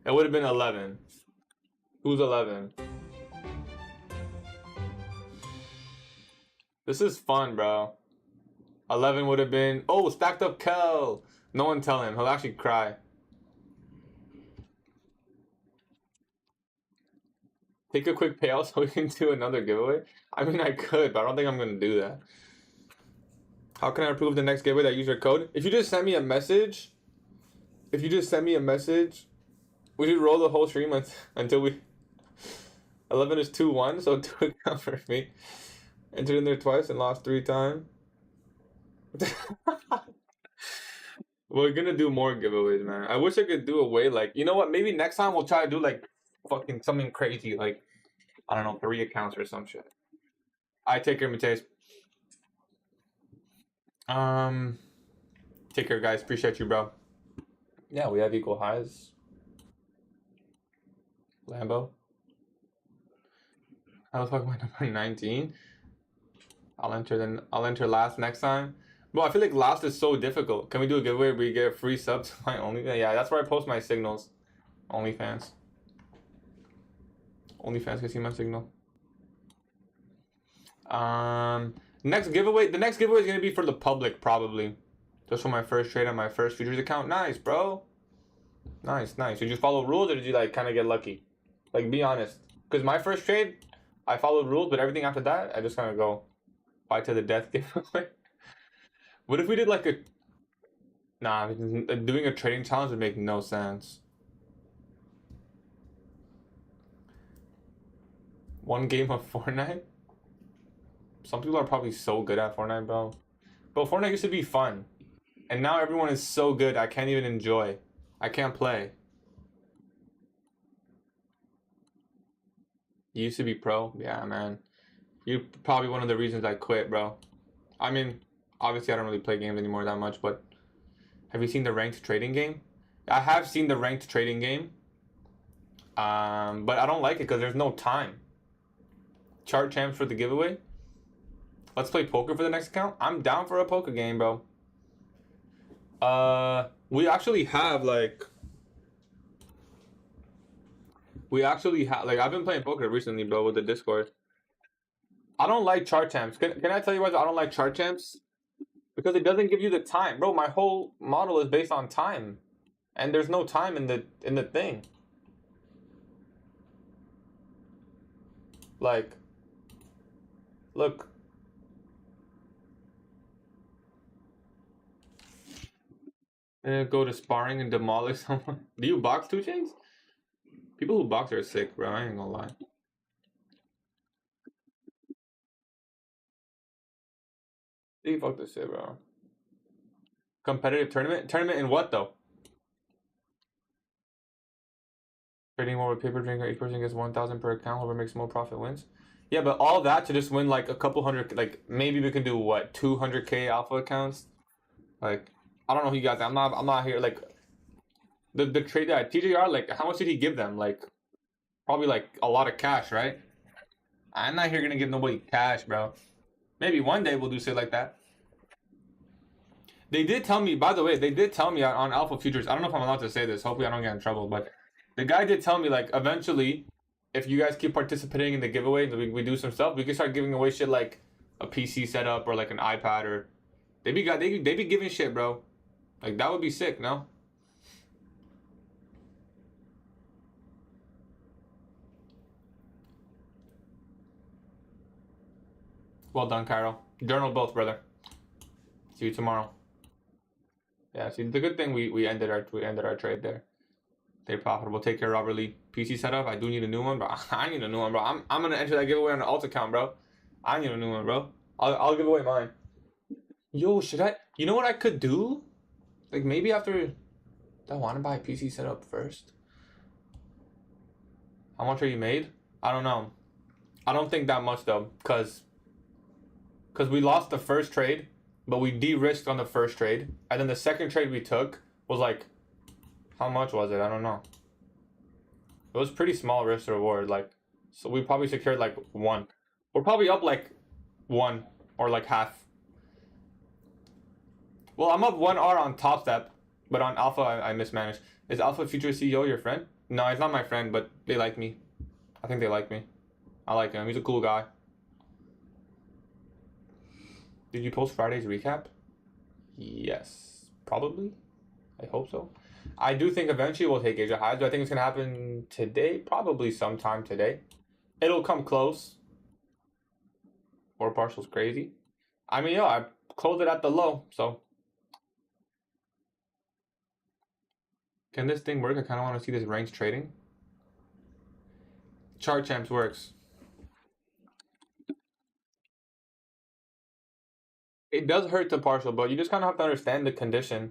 It would have been 11. Who's 11? This is fun, bro. 11 would have been... Oh, stacked up Kel. No one tell him. He'll actually cry. Take a quick payout so we can do another giveaway? I mean, I could, but I don't think I'm going to do that. How can I approve the next giveaway that use your code? If you just send me a message... If you just send me a message... We should roll the whole stream until we... 11 is 2-1, so 2 account for me. Entered in there twice and lost 3 times. We're gonna do more giveaways, man. I wish I could do a way like, you know what? Maybe next time we'll try to do like fucking something crazy, like I don't know, 3 accounts or some shit. I take care, Mateus. Take care, guys. Appreciate you, bro. Yeah, we have equal highs. Lambo. How the fuck am I number 19? I'll enter last next time. Bro, I feel like last is so difficult. Can we do a giveaway where we get a free sub to my OnlyFans? Yeah, that's where I post my signals. OnlyFans. OnlyFans can see my signal. Next giveaway. The next giveaway is gonna be for the public, probably. Just for my first trade on my first futures account. Nice, bro. Nice, nice. Did you follow rules or did you like kind of get lucky? Like, be honest. Because my first trade, I followed rules, but everything after that, I just kind of go fight to the death giveaway. What if we did like a... Nah, doing a trading challenge would make no sense. One game of Fortnite? Some people are probably so good at Fortnite, bro. Bro, Fortnite used to be fun. And now everyone is so good, I can't even enjoy. I can't play. You used to be pro? Yeah, man. You're probably one of the reasons I quit, bro. I mean, obviously I don't really play games anymore that much, but... Have you seen the ranked trading game? I have seen the ranked trading game. But I don't like it because there's no time. Chart champs for the giveaway. Let's play poker for the next account. I'm down for a poker game, bro. We actually have like... I've been playing poker recently, bro, with the Discord. I don't like chart champs. Can I tell you why I don't like chart champs? Because it doesn't give you the time. Bro, my whole model is based on time. And there's no time in the thing. Like, look. Go to sparring and demolish someone. Do you box 2 chains? People who box are sick, bro. I ain't gonna lie. Dude, fuck this shit, bro. Competitive tournament? Tournament in what, though? Trading more with paper drinker, each person gets 1,000 per account. Whoever makes more profit wins. Yeah, but all that to just win like a couple hundred, like maybe we can do what 200K alpha accounts. Like I don't know who you guys. I'm not here like the trade that TJR. Like how much did he give them? Like probably like a lot of cash, right? I'm not here gonna give nobody cash, bro. Maybe one day we'll do shit like that. They did tell me, by the way, they did tell me on Alpha Futures. I don't know if I'm allowed to say this. Hopefully, I don't get in trouble. But the guy did tell me, like, eventually, if you guys keep participating in the giveaway, we do some stuff. We can start giving away shit like a PC setup or like an iPad or they be giving shit, bro. Like that would be sick, no? Well done, Cairo. Journal both, brother. See you tomorrow. Yeah, see the good thing we ended our trade there. Stay profitable. Take care, Robert Lee. PC setup. I do need a new one, bro. I need a new one, bro. I'm gonna enter that giveaway on the alt account, bro. I need a new one, bro. I'll give away mine. Yo, should I? You know what I could do? Like maybe after. Do I want to buy a PC setup first? How much are you made? I don't know. I don't think that much though, cause we lost the first trade, but we de-risked on the first trade, and then the second trade we took was like, how much was it? I don't know. It was pretty small risk to reward, like, so we probably secured like 1. We're probably up like 1 or like half. Well, I'm up 1R on Top Step, but on Alpha I mismanaged. Is Alpha Future CEO your friend? No, he's not my friend, but they like me. I think they like me. I like him. He's a cool guy. Did you post Friday's recap? Yes, probably. I hope so. I do think eventually we'll take Asia highs. Do I think it's gonna happen today? Probably sometime today. It'll come close. Or partial's crazy. I mean, yo, I closed it at the low, so. Can this thing work? I kind of want to see this range trading. Chart Champs works. It does hurt to partial, but you just kind of have to understand the condition.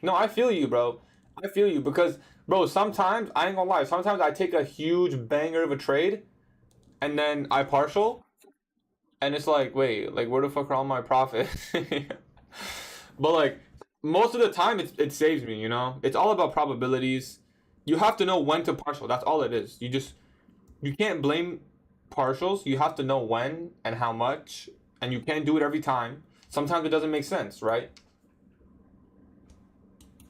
No, I feel you, bro. I feel you because, bro, sometimes, I ain't gonna lie, sometimes I take a huge banger of a trade and then I partial and it's like, wait, like, where the fuck are all my profits? But, like, most of the time it saves me, you know? It's all about probabilities. You have to know when to partial. That's all it is. You can't blame partials. You have to know when and how much, and you can't do it every time. Sometimes it doesn't make sense, right?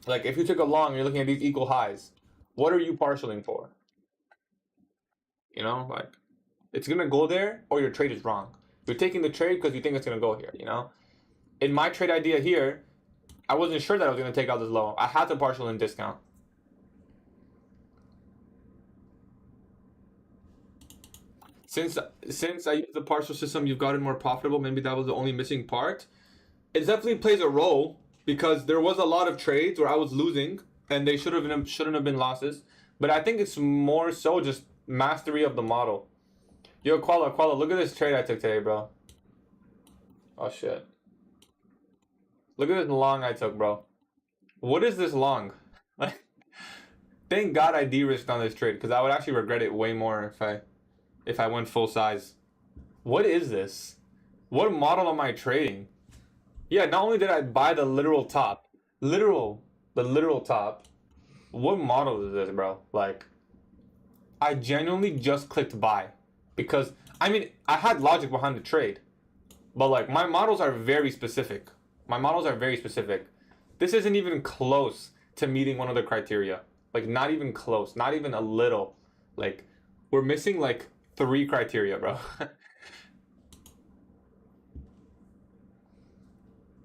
Like if you took a long, you're looking at these equal highs. What are you partialing for? You know, like it's gonna go there, or your trade is wrong. You're taking the trade because you think it's gonna go here. You know, in my trade idea here, I wasn't sure that I was gonna take out this low. I had to partial in discount. Since I used the partial system, you've gotten more profitable. Maybe that was the only missing part. It definitely plays a role because there was a lot of trades where I was losing and they shouldn't have been losses. But I think it's more so just mastery of the model. Yo, Quala, look at this trade I took today, bro. Oh shit. Look at this long I took, bro. What is this long? Like, thank God I de-risked on this trade because I would actually regret it way more if I went full size. What is this? What model am I trading? Yeah, not only did I buy the literal top, the literal top. What model is this, bro? Like, I genuinely just clicked buy because I mean I had logic behind the trade, but like my models are very specific. My models are very specific. This isn't even close to meeting one of the criteria. Like not even close, not even a little. Like we're missing like 3 criteria, bro.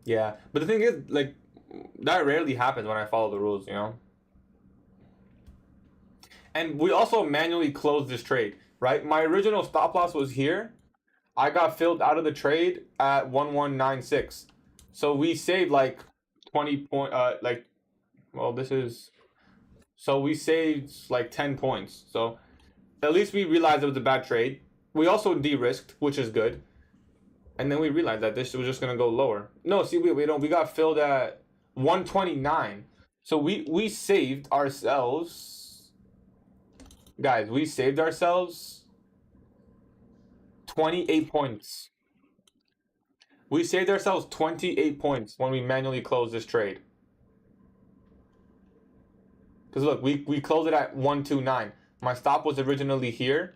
Yeah, but the thing is, like, that rarely happens when I follow the rules, you know? And we also manually closed this trade, right? My original stop loss was here. I got filled out of the trade at 1196. So we saved like 20 point, like, well, this is, so we saved like 10 points. So at least we realized it was a bad trade. We also de-risked, which is good. And then we realized that this was just gonna go lower. No, see, we don't. We got filled at 129. So we saved ourselves Guys, we saved ourselves 28 points. We saved ourselves 28 points when we manually closed this trade. Because look, we closed it at 129. My stop was originally here.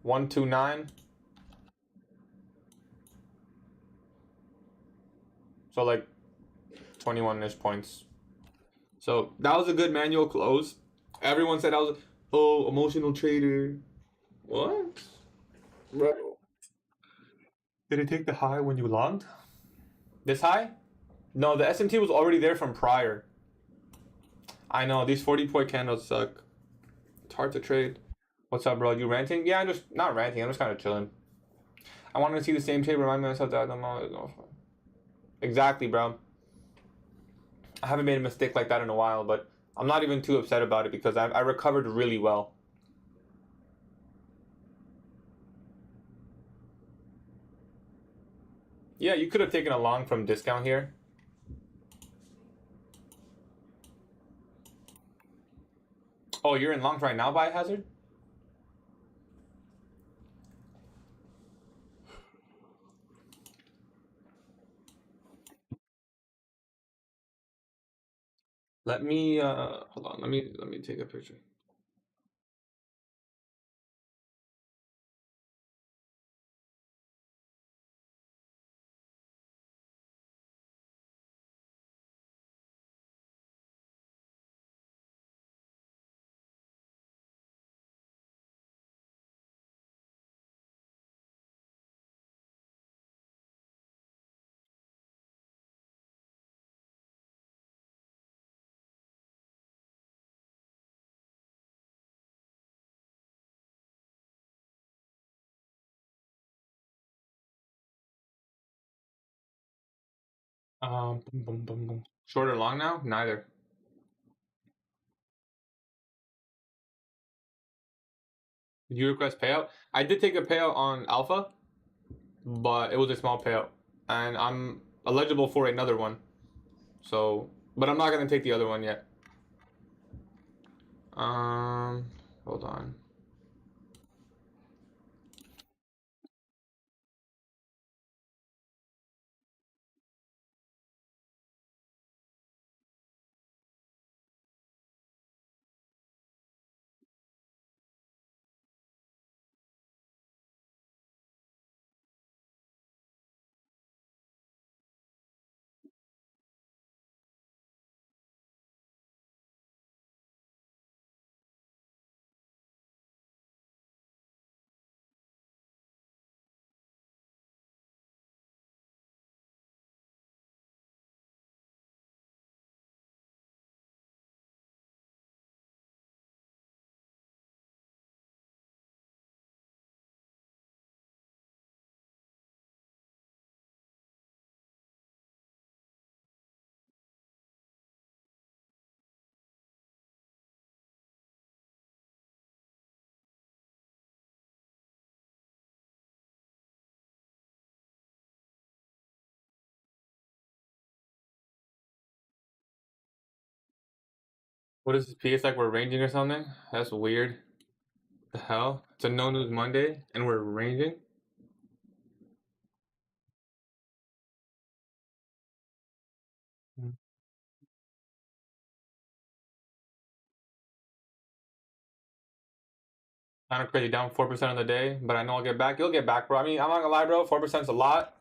129. So like 21-ish points. So that was a good manual close. Everyone said I was, oh, emotional trader. What? Bro. Did it take the high when you longed? This high? No, the SMT was already there from prior. I know, these 40-point candles suck. It's hard to trade. What's up, bro? You ranting? Yeah, I'm just not ranting. I'm just kind of chilling. I wanted to see the same trade. Remind myself that I'm always off. Exactly, bro. I haven't made a mistake like that in a while, but I'm not even too upset about it because I recovered really well. Yeah, you could have taken a long from discount here. Oh, you're in longs right now, Biohazard? Let me hold on. Let me take a picture. Boom, boom, boom, boom. Short or long now? Neither. Did you request payout? I did take a payout on Alpha, but it was a small payout, and I'm eligible for another one. So, but I'm not gonna take the other one yet. Hold on. What is this PS like? We're ranging or something? That's weird. The hell? It's a no news Monday, and we're ranging. Kind of crazy, down 4% on the day, but I know I'll get back. You'll get back, bro. I mean, I'm not gonna lie, bro. 4%'s a lot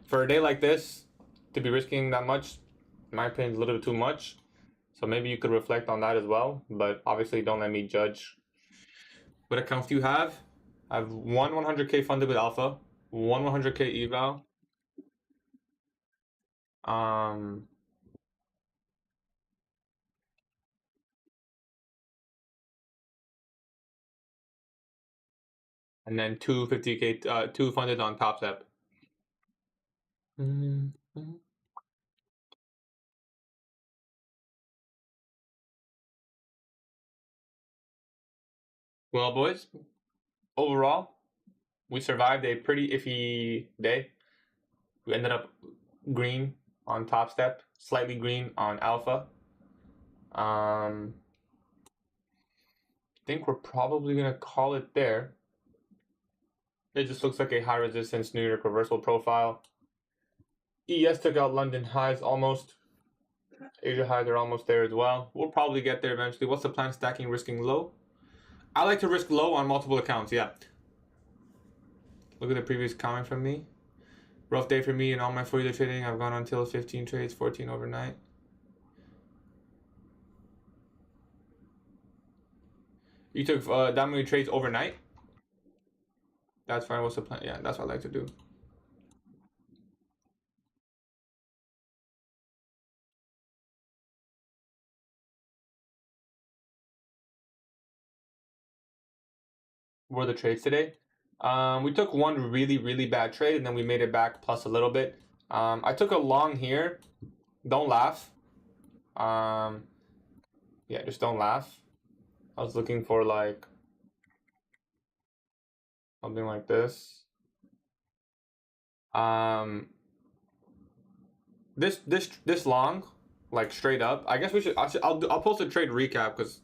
for a day like this to be risking that much. In my opinion, is a little bit too much. So maybe you could reflect on that as well. But obviously, don't let me judge. What accounts do you have? I have one 100K funded with Alpha, one 100K eval. Um, and then two 50K, two funded on Top Step. Well, boys, overall, we survived a pretty iffy day. We ended up green on Top Step, slightly green on Alpha. think we're probably gonna call it there. It just looks like a high resistance New York reversal profile. ES took out London highs almost. Asia highs are almost there as well. We'll probably get there eventually. What's the plan? Stacking, risking low? I like to risk low on multiple accounts, yeah. Look at the previous comment from me. Rough day for me and all my for trading. I've gone until 15 trades, 14 overnight. You took that many trades overnight? That's fine. What's the plan? Yeah, that's what I like to do. What were the trades today? We took one really bad trade and then we made it back plus a little bit. I took a long here. Don't laugh. Yeah, just don't laugh. I was looking for like something like this. This long, like straight up. I guess we should. I'll post a trade recap because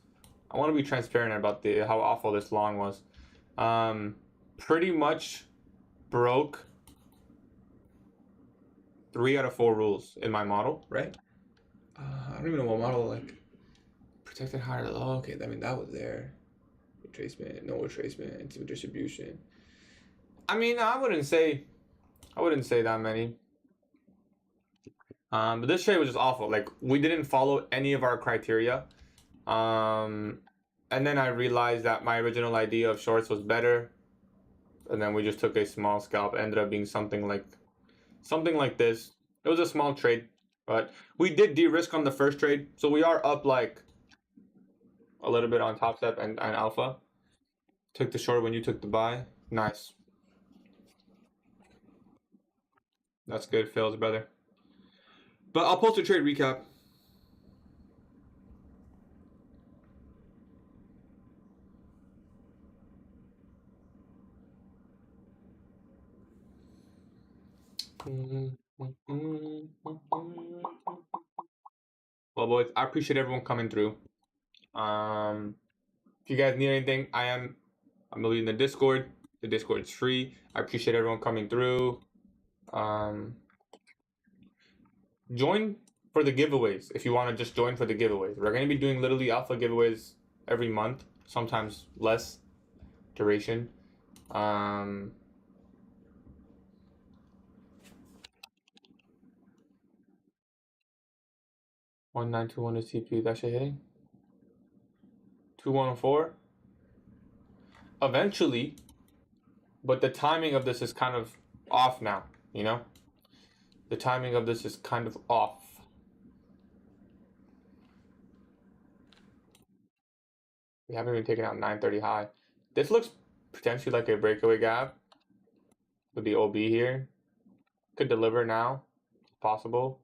I want to be transparent about how awful this long was. Pretty much broke 3 out of 4 rules in my model, right? I don't even know what model, like protected higher low. Okay, I mean that was there. Retracement, no retracement, distribution. I mean, I wouldn't say that many. But this trade was just awful. Like we didn't follow any of our criteria. And then I realized that my original idea of shorts was better. And then we just took a small scalp. It ended up being something like this. It was a small trade, but we did de-risk on the first trade. So we are up like a little bit on Top Step and Alpha. Took the short when you took the buy. Nice. That's good, Phil's brother. But I'll post a trade recap. Well, boys, I appreciate everyone coming through. If you guys need anything, I'm leaving the Discord. The Discord's free. I appreciate everyone coming through. Join for the giveaways if you want to just join for the giveaways. We're going to be doing literally alpha giveaways every month, sometimes less duration. 1921 is TP. That shit hitting. 2104. Eventually, but the timing of this is kind of off now. You know, the timing of this is kind of off. We haven't even taken out 930 high. This looks potentially like a breakaway gap with the OB here. Could deliver now. Possible.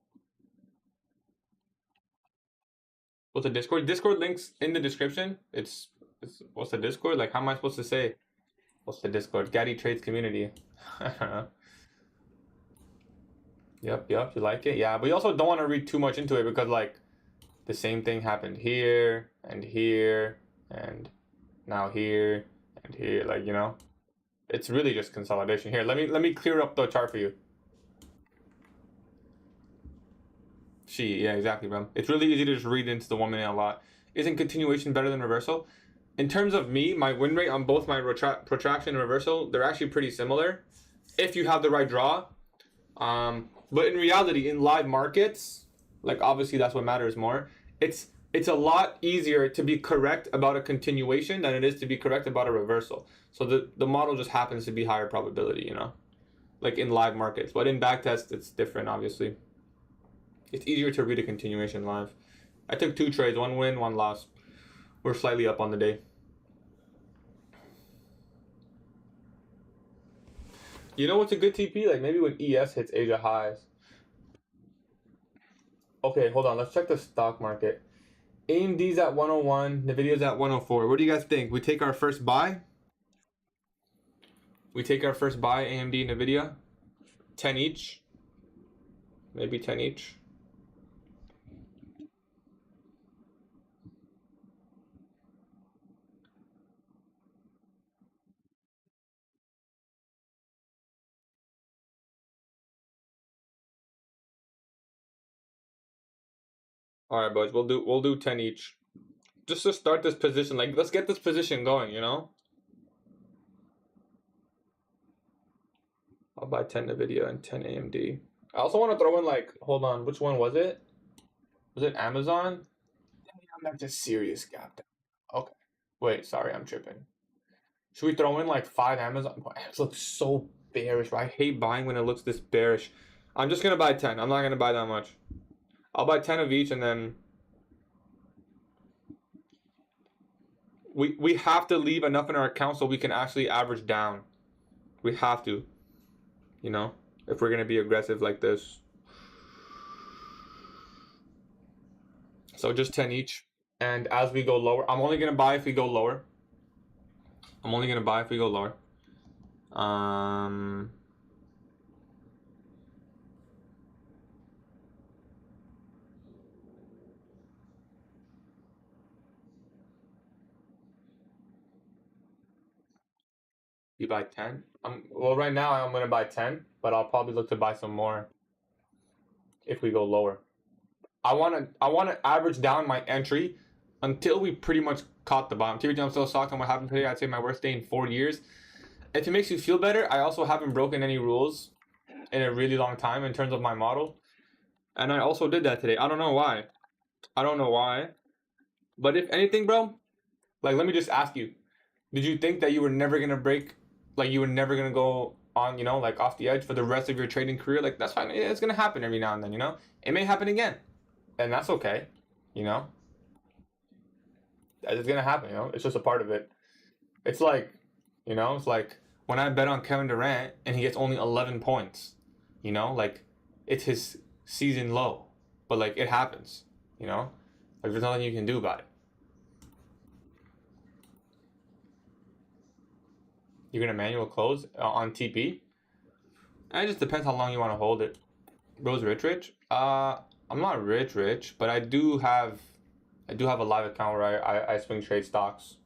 What's the Discord? Discord links in the description. It's what's the Discord? Like, how am I supposed to say? What's the Discord? GatieTrades community. Yep, you like it? Yeah, but you also don't want to read too much into it because, like, the same thing happened here, and now here, and here. Like, you know, it's really just consolidation. Here, let me clear up the chart for you. Yeah, exactly, bro. It's really easy to just read into the 1 minute a lot. Isn't continuation better than reversal? In terms of me, my win rate on both my protraction and reversal, they're actually pretty similar if you have the right draw. But in reality, in live markets, like obviously that's what matters more. It's a lot easier to be correct about a continuation than it is to be correct about a reversal. So the model just happens to be higher probability, you know, like in live markets. But in backtest, it's different, obviously. It's easier to read a continuation live. I took 2 trades, 1 win, 1 loss. We're slightly up on the day. You know what's a good TP? Like maybe when ES hits Asia highs. Okay, hold on. Let's check the stock market. AMD's at 101. Nvidia's at 104. What do you guys think? We take our first buy? AMD, Nvidia? 10 each? Maybe 10 each? All right, boys. We'll do 10 each. Just to start this position, like let's get this position going, you know? I'll buy 10 NVIDIA and 10 AMD. I also want to throw in like, hold on, which one was it? Was it Amazon? Damn, that's a serious gap down. Okay. Wait, sorry, I'm tripping. Should we throw in like 5 Amazon? Oh, it looks so bearish. I hate buying when it looks this bearish. I'm just gonna buy 10. I'm not gonna buy that much. I'll buy 10 of each, and then we have to leave enough in our account so we can actually average down. We have to, you know, if we're gonna be aggressive like this. So just 10 each. And as we go lower, I'm only gonna buy if we go lower. I'm only gonna buy if we go lower. You buy 10? Well, right now I'm gonna buy 10, but I'll probably look to buy some more if we go lower. I wanna average down my entry until we pretty much caught the bottom. TVG, I'm so shocked on what happened today. I'd say my worst day in 4 years. If it makes you feel better, I also haven't broken any rules in a really long time in terms of my model. And I also did that today. I don't know why. I don't know why. But if anything, bro, like let me just ask you. Did you think that you were never gonna break, like you were never gonna go on, you know, like off the edge for the rest of your trading career? Like that's fine. It's gonna happen every now and then, you know? It may happen again. And that's okay, you know? It's gonna happen, you know? It's just a part of it. It's like, you know, it's like when I bet on Kevin Durant and he gets only 11 points, you know, like it's his season low, but like it happens, you know, like there's nothing you can do about it. You're gonna manual close on TP. And it just depends how long you want to hold it. Bro's rich. I'm not rich, but I do have a live account where I swing trade stocks.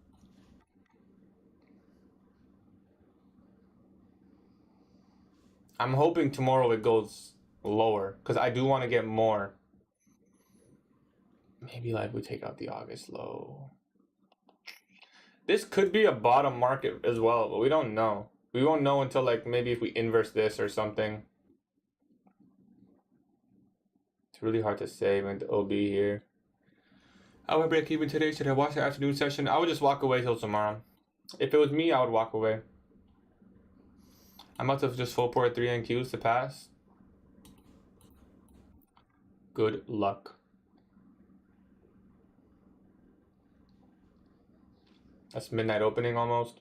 I'm hoping tomorrow it goes lower because I do want to get more. Maybe like we take out the August low. This could be a bottom market as well, but we don't know. We won't know until like maybe if we inverse this or something. It's really hard to say with the OB here. I would break even today. Should I watch the afternoon session? I would just walk away till tomorrow. If it was me, I would walk away. I must have just full port 3 NQs to pass. Good luck. That's midnight opening almost.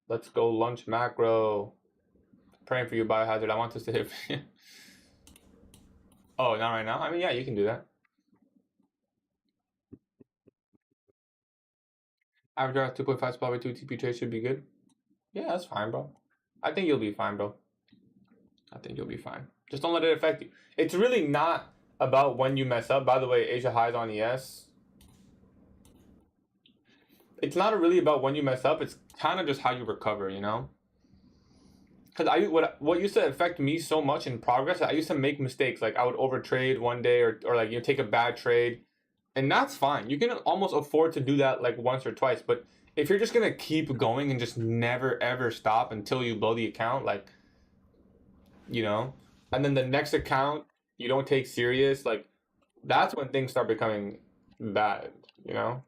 Let's go lunch macro. Praying for you, Biohazard. I want this to hit for you. Oh, not right now? I mean, yeah, you can do that. Average draft 2.5 spot by 2 TP trade should be good. Yeah, that's fine, bro. I think you'll be fine, bro. I think you'll be fine. Just don't let it affect you. It's really not about when you mess up. By the way, Asia highs on ES. It's not really about when you mess up. It's kind of just how you recover, you know? Because what used to affect me so much in progress, I used to make mistakes. Like I would overtrade one day or like take a bad trade. And that's fine. You can almost afford to do that like once or twice. But if you're just gonna keep going and just never ever stop until you blow the account, like, you know, and then the next account you don't take serious, like that's when things start becoming bad, you know?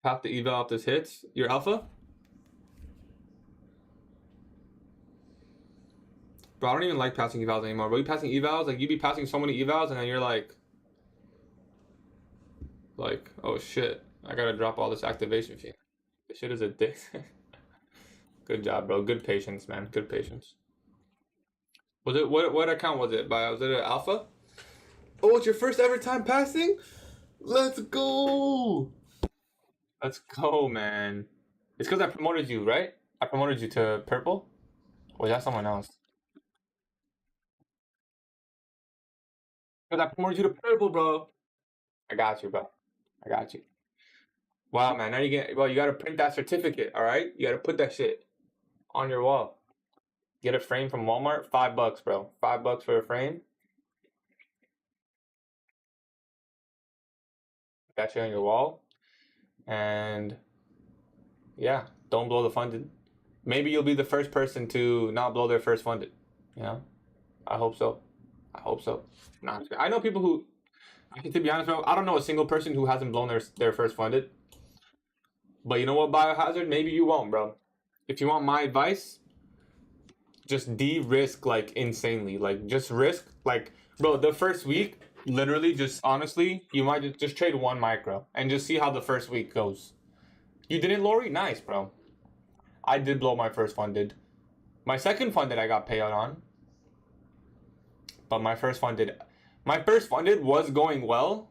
I have to eval if this hits. Your alpha? Bro, I don't even like passing evals anymore. Bro, you passing evals? Like you be passing so many evals and then you're like, oh shit, I gotta drop all this activation fee. This shit is a dick. Good job, bro. Good patience, man. Good patience. Was it what account was it? Was it an alpha? Oh, it's your first ever time passing? Let's go. Let's go, man. It's because I promoted you, right? I promoted you to purple? Or was that someone else? Because I promoted you to purple, bro. I got you, bro. I got you. Wow, man. Now you gotta print that certificate, all right? You gotta put that shit On your wall. Get a frame from Walmart, $5, bro. $5 for a frame. Got you on your wall. And yeah, don't blow the funded. Maybe you'll be the first person to not blow their first funded. You know? I hope so. I hope so. Nah, I know people who, to be honest, bro, I don't know a single person who hasn't blown their first funded. But you know what, Biohazard? Maybe you won't, bro. If you want my advice, just de-risk like insanely. Like just risk like, bro, the first week, literally just honestly, you might just trade one micro and just see how the first week goes. You didn't, Lori? Nice, bro. I did blow my first funded. My second funded I got payout on. But my first funded was going well.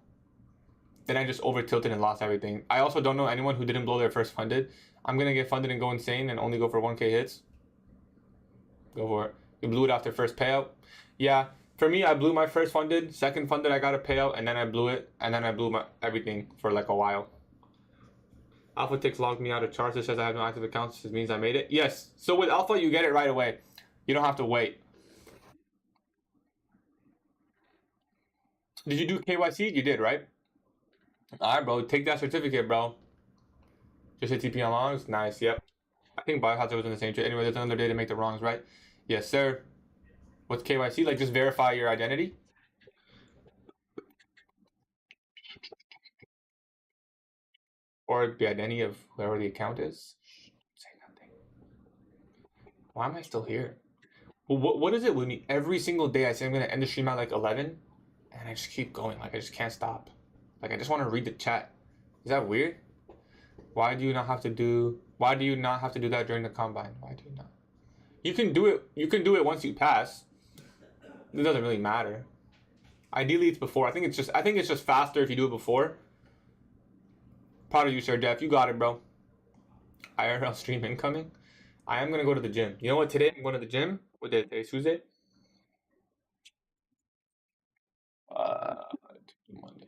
Then I just over tilted and lost everything. I also don't know anyone who didn't blow their first funded. I'm gonna get funded and go insane and only go for 1K hits. Go for it. You blew it after first payout. Yeah, for me, I blew my first funded. Second funded, I got a payout, and then I blew it, and then I blew my everything for like a while. Alpha Tix logged me out of charts. It says I have no active accounts. This means I made it. Yes. So with Alpha, you get it right away. You don't have to wait. Did you do KYC? You did, right? All right, bro. Take that certificate, bro. Just hit TP on longs. Nice. Yep. I think Biohazard was in the same trade. Anyway, there's another day to make the wrongs, right? Yes, sir. What's KYC? Like, just verify your identity? Or the identity of whoever the account is? Say nothing. Why am I still here? Well, what is it with me? Every single day I say I'm going to end the stream at like 11, and I just keep going. Like, I just can't stop. Like, I just want to read the chat. Is that weird? Why do you not have to do that during the combine? Why do you not? You can do it. You can do it once you pass. It doesn't really matter. Ideally, it's before. I think it's just faster if you do it before. Proud of you, Sir Jeff. You got it, bro. IRL stream incoming. I am gonna go to the gym. You know what? Today I'm going to the gym. What day? Today's Tuesday. Monday.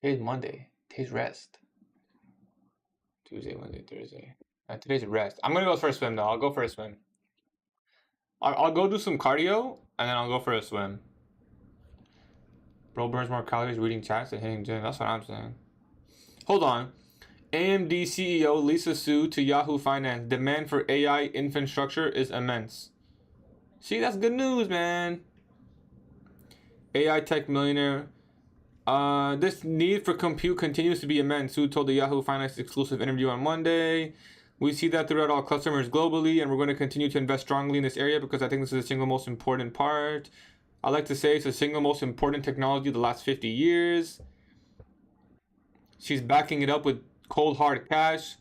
Today's Monday. Today's rest. Tuesday, Wednesday, Thursday. Today's rest. I'm gonna go for a swim though. I'll go for a swim. I'll go do some cardio and then I'll go for a swim. Bro burns more calories reading chats than hitting gym. That's what I'm saying. Hold on. AMD CEO Lisa Su to Yahoo Finance. Demand for AI infrastructure is immense. See, that's good news, man. AI tech millionaire. This need for compute continues to be immense. Su told the Yahoo Finance exclusive interview on Monday. We see that throughout all customers globally, and we're going to continue to invest strongly in this area because I think this is the single most important part. I like to say it's the single most important technology of the last 50 years. She's backing it up with cold hard cash.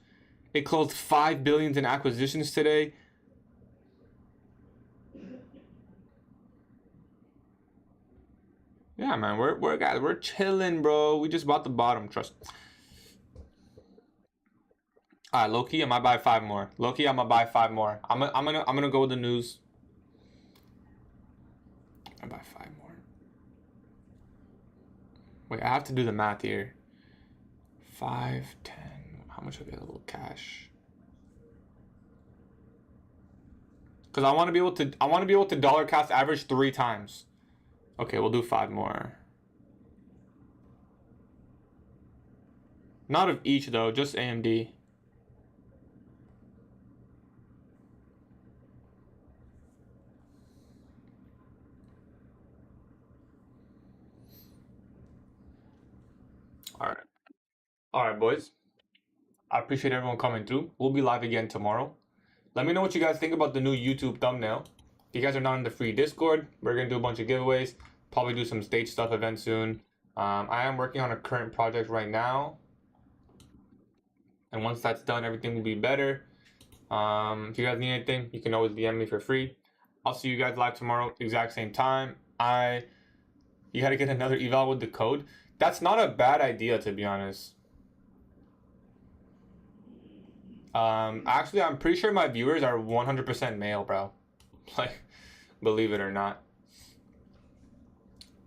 It closed $5 billion in acquisitions today. Yeah, man, we're chilling, bro. We just bought the bottom. Trust. All right, low key, I might buy 5 more. Low key, I'm gonna buy 5 more. I'm gonna go with the news. I buy 5 more. Wait, I have to do the math here. 5, 10. How much available cash? Because I want to be able to dollar cost average 3 times. Okay, we'll do 5 more. Not of each though, just AMD. All right, boys. I appreciate everyone coming through. We'll be live again tomorrow. Let me know what you guys think about the new YouTube thumbnail. If you guys are not in the free Discord, we're going to do a bunch of giveaways. Probably do some stage stuff event soon. I am working on a current project right now. And once that's done, everything will be better. If you guys need anything, you can always DM me for free. I'll see you guys live tomorrow, exact same time. You got to get another eval with the code. That's not a bad idea, to be honest. Actually, I'm pretty sure my viewers are 100% male, bro. Like, believe it or not.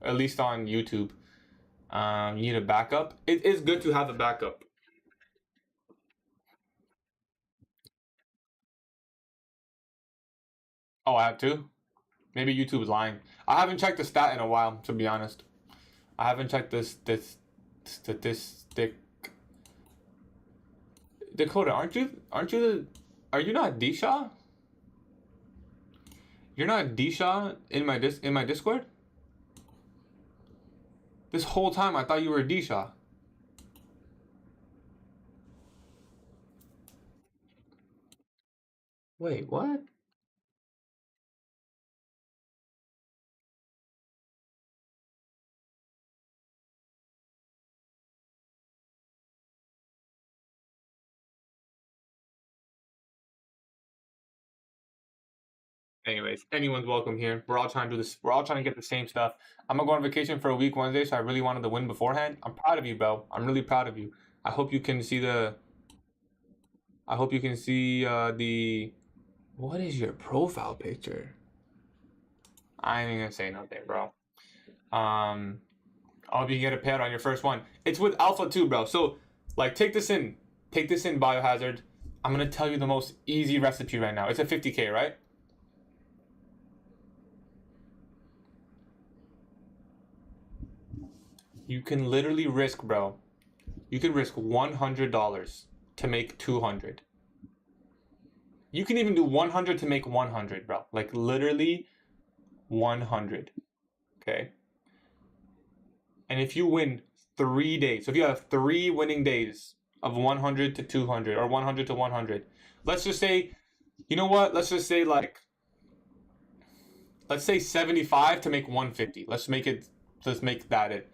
At least on YouTube. You need a backup. It is good to have a backup. Oh, I have two? Maybe YouTube's lying. I haven't checked the stat in a while, to be honest. I haven't checked this statistic. Dakota, are you not Disha? You're not Disha in my Discord? This whole time I thought you were Disha. Wait, what? Anyways, anyone's welcome here. We're all trying to do this. We're all trying to get the same stuff. I'm gonna go on vacation for a week Wednesday, so I really wanted to win beforehand. I'm proud of you, bro. I'm really proud of you. I hope you can see the. I hope you can see the. What is your profile picture? I ain't even gonna say nothing, bro. I hope you can get a payout on your first one. It's with Alpha too, bro. So, like, take this in. Take this in, Biohazard. I'm gonna tell you the most easy recipe right now. It's a 50K, right? You can literally risk, bro. You can risk $100 to make 200. You can even do 100 to make 100, bro. Like literally 100. Okay. And if you win 3 days, so if you have 3 winning days of 100 to 200 or 100 to 100, let's just say, you know what? Let's just say let's say 75 to make 150. Let's make that it.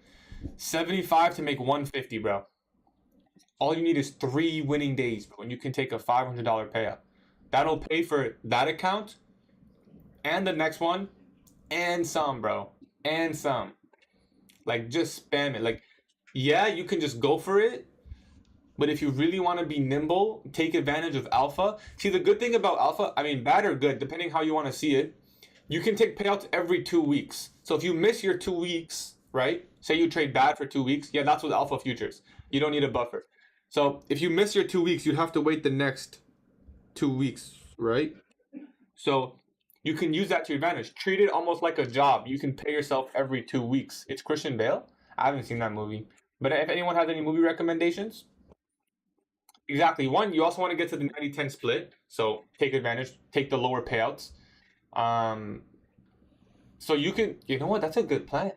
75 to make 150, bro. All you need is 3 winning days, bro, and you can take a $500 payout. That'll pay for that account and the next one and some, bro. And some. Like, just spam it. Like, yeah, you can just go for it. But if you really want to be nimble, take advantage of Alpha. See, the good thing about Alpha, I mean, bad or good, depending how you want to see it, you can take payouts every 2 weeks. So if you miss your 2 weeks, right? Say you trade bad for 2 weeks. Yeah, that's with Alpha futures. You don't need a buffer. So if you miss your 2 weeks, you'd have to wait the next 2 weeks, right? So you can use that to your advantage. Treat it almost like a job. You can pay yourself every 2 weeks. It's Christian Bale. I haven't seen that movie. But if anyone has any movie recommendations, exactly. One, you also want to get to the 90-10 split. So take advantage, take the lower payouts. So you can, you know what? That's a good plan.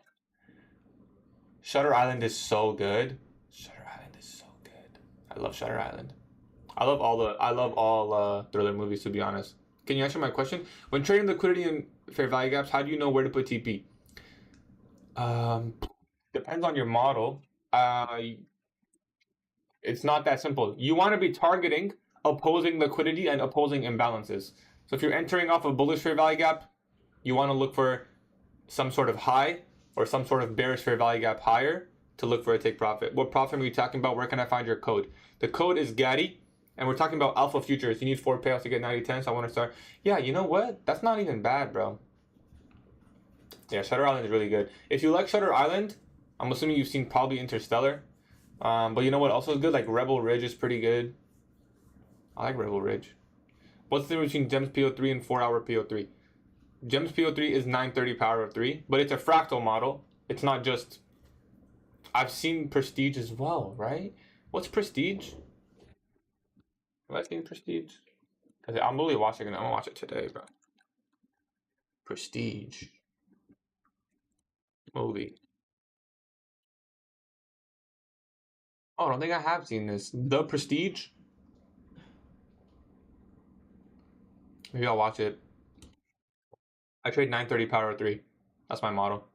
Shutter Island is so good. Shutter Island is so good. I love Shutter Island. I love all thriller movies, to be honest. Can you answer my question? When trading liquidity and fair value gaps, how do you know where to put TP? Depends on your model. It's not that simple. You want to be targeting opposing liquidity and opposing imbalances. So if you're entering off a bullish fair value gap, you want to look for some sort of high or some sort of bearish fair value gap higher to look for a take profit. What profit are we talking about? Where can I find your code? The code is Gatie, and we're talking about Alpha futures. You need 4 payouts to get 90-10, so I want to start. Yeah, you know what? That's not even bad, bro. Yeah, Shutter Island is really good. If you like Shutter Island, I'm assuming you've seen probably Interstellar. But you know what also is good? Like Rebel Ridge is pretty good. I like Rebel Ridge. What's the difference between GEMS PO3 and 4-hour PO3? GEMS PO3 is 930 power of 3, but it's a fractal model. It's not just... I've seen Prestige as well, right? What's Prestige? Have I seen Prestige? Because I'm really watching it. I'm going to watch it today, bro. Prestige. Movie. Oh, I don't think I have seen this. The Prestige? Maybe I'll watch it. I trade 930 power of 3. That's my model.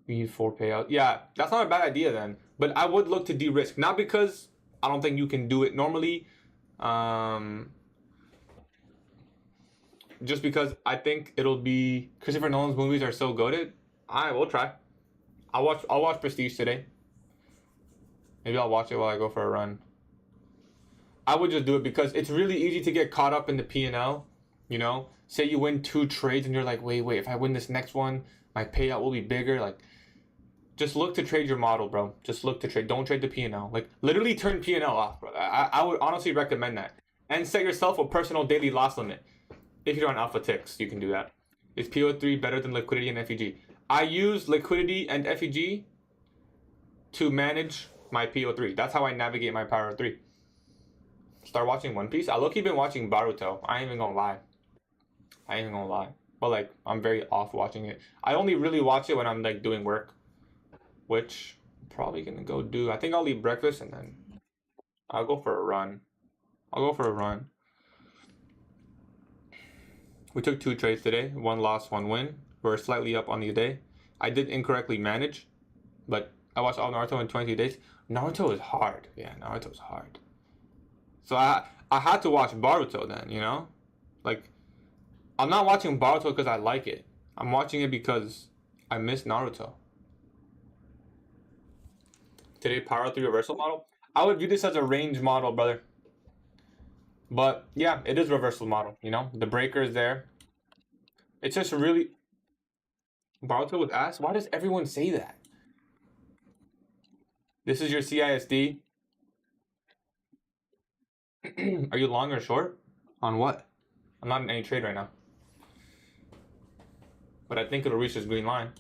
We need 4 payouts. Yeah, that's not a bad idea then. But I would look to de-risk. Not because I don't think you can do it normally. Just because I think it'll be... Christopher Nolan's movies are so goated. Alright, we'll try. I'll watch Prestige today. Maybe I'll watch it while I go for a run. I would just do it because it's really easy to get caught up in the P&L. You know? Say you win 2 trades and you're like, wait, if I win this next one, my payout will be bigger. Like, just look to trade your model, bro. Just look to trade. Don't trade the P&L. Like, literally turn P&L off, bro. I would honestly recommend that. And set yourself a personal daily loss limit. If you're on alpha ticks, you can do that. Is PO3 better than liquidity and FEG? I use liquidity and FEG to manage my PO3. That's how I navigate my Power 3. Start watching One Piece. I low-key been watching Boruto. I ain't even gonna lie. But like, I'm very off watching it. I only really watch it when I'm like doing work, which I'm probably gonna go do. I think I'll eat breakfast and then I'll go for a run. We took 2 trades today. 1 loss, 1 win. We're slightly up on the day. I did incorrectly manage, but I watched all Naruto in 22 days. Naruto is hard. Yeah, Naruto's hard. So I had to watch Boruto then, you know? Like, I'm not watching Boruto because I like it. I'm watching it because I miss Naruto. Today, Power 3 reversal model. I would view this as a range model, brother. But yeah, it is reversal model, you know? The breaker is there. It's just really... Boruto with ass? Why does everyone say that? This is your CISD. Are you long or short? On what? I'm not in any trade right now. But I think it'll reach this green line.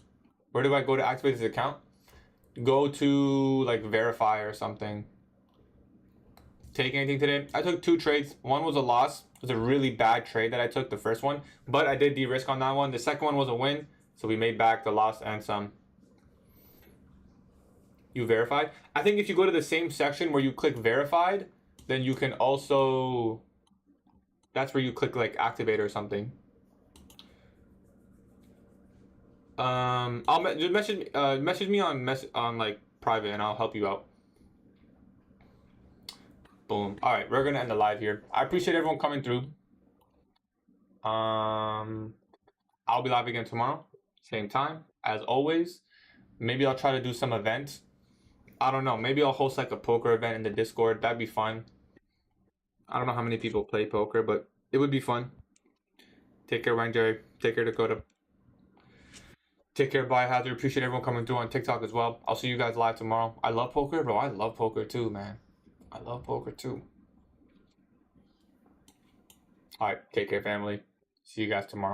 Where do I go to activate this account? Go to like verify or something. Take anything today? I took 2 trades. One was a loss. It was a really bad trade that I took, the first one. But I did de-risk on that one. The second one was a win. So we made back the loss and some. You verified? I think if you go to the same section where you click verified, then you can also... That's where you click like activate or something. I'll just message me on like private and I'll help you out. Boom. All right, we're gonna end the live here. I appreciate everyone coming through. I'll be live again tomorrow, same time as always. Maybe I'll try to do some events. I don't know. Maybe I'll host like a poker event in the Discord. That'd be fun. I don't know how many people play poker, but it would be fun. Take care, Wang Jerry. Take care, Dakota. Take care, Biohazard. Appreciate everyone coming through on TikTok as well. I'll see you guys live tomorrow. I love poker, bro. I love poker too, man. I love poker too. All right. Take care, family. See you guys tomorrow.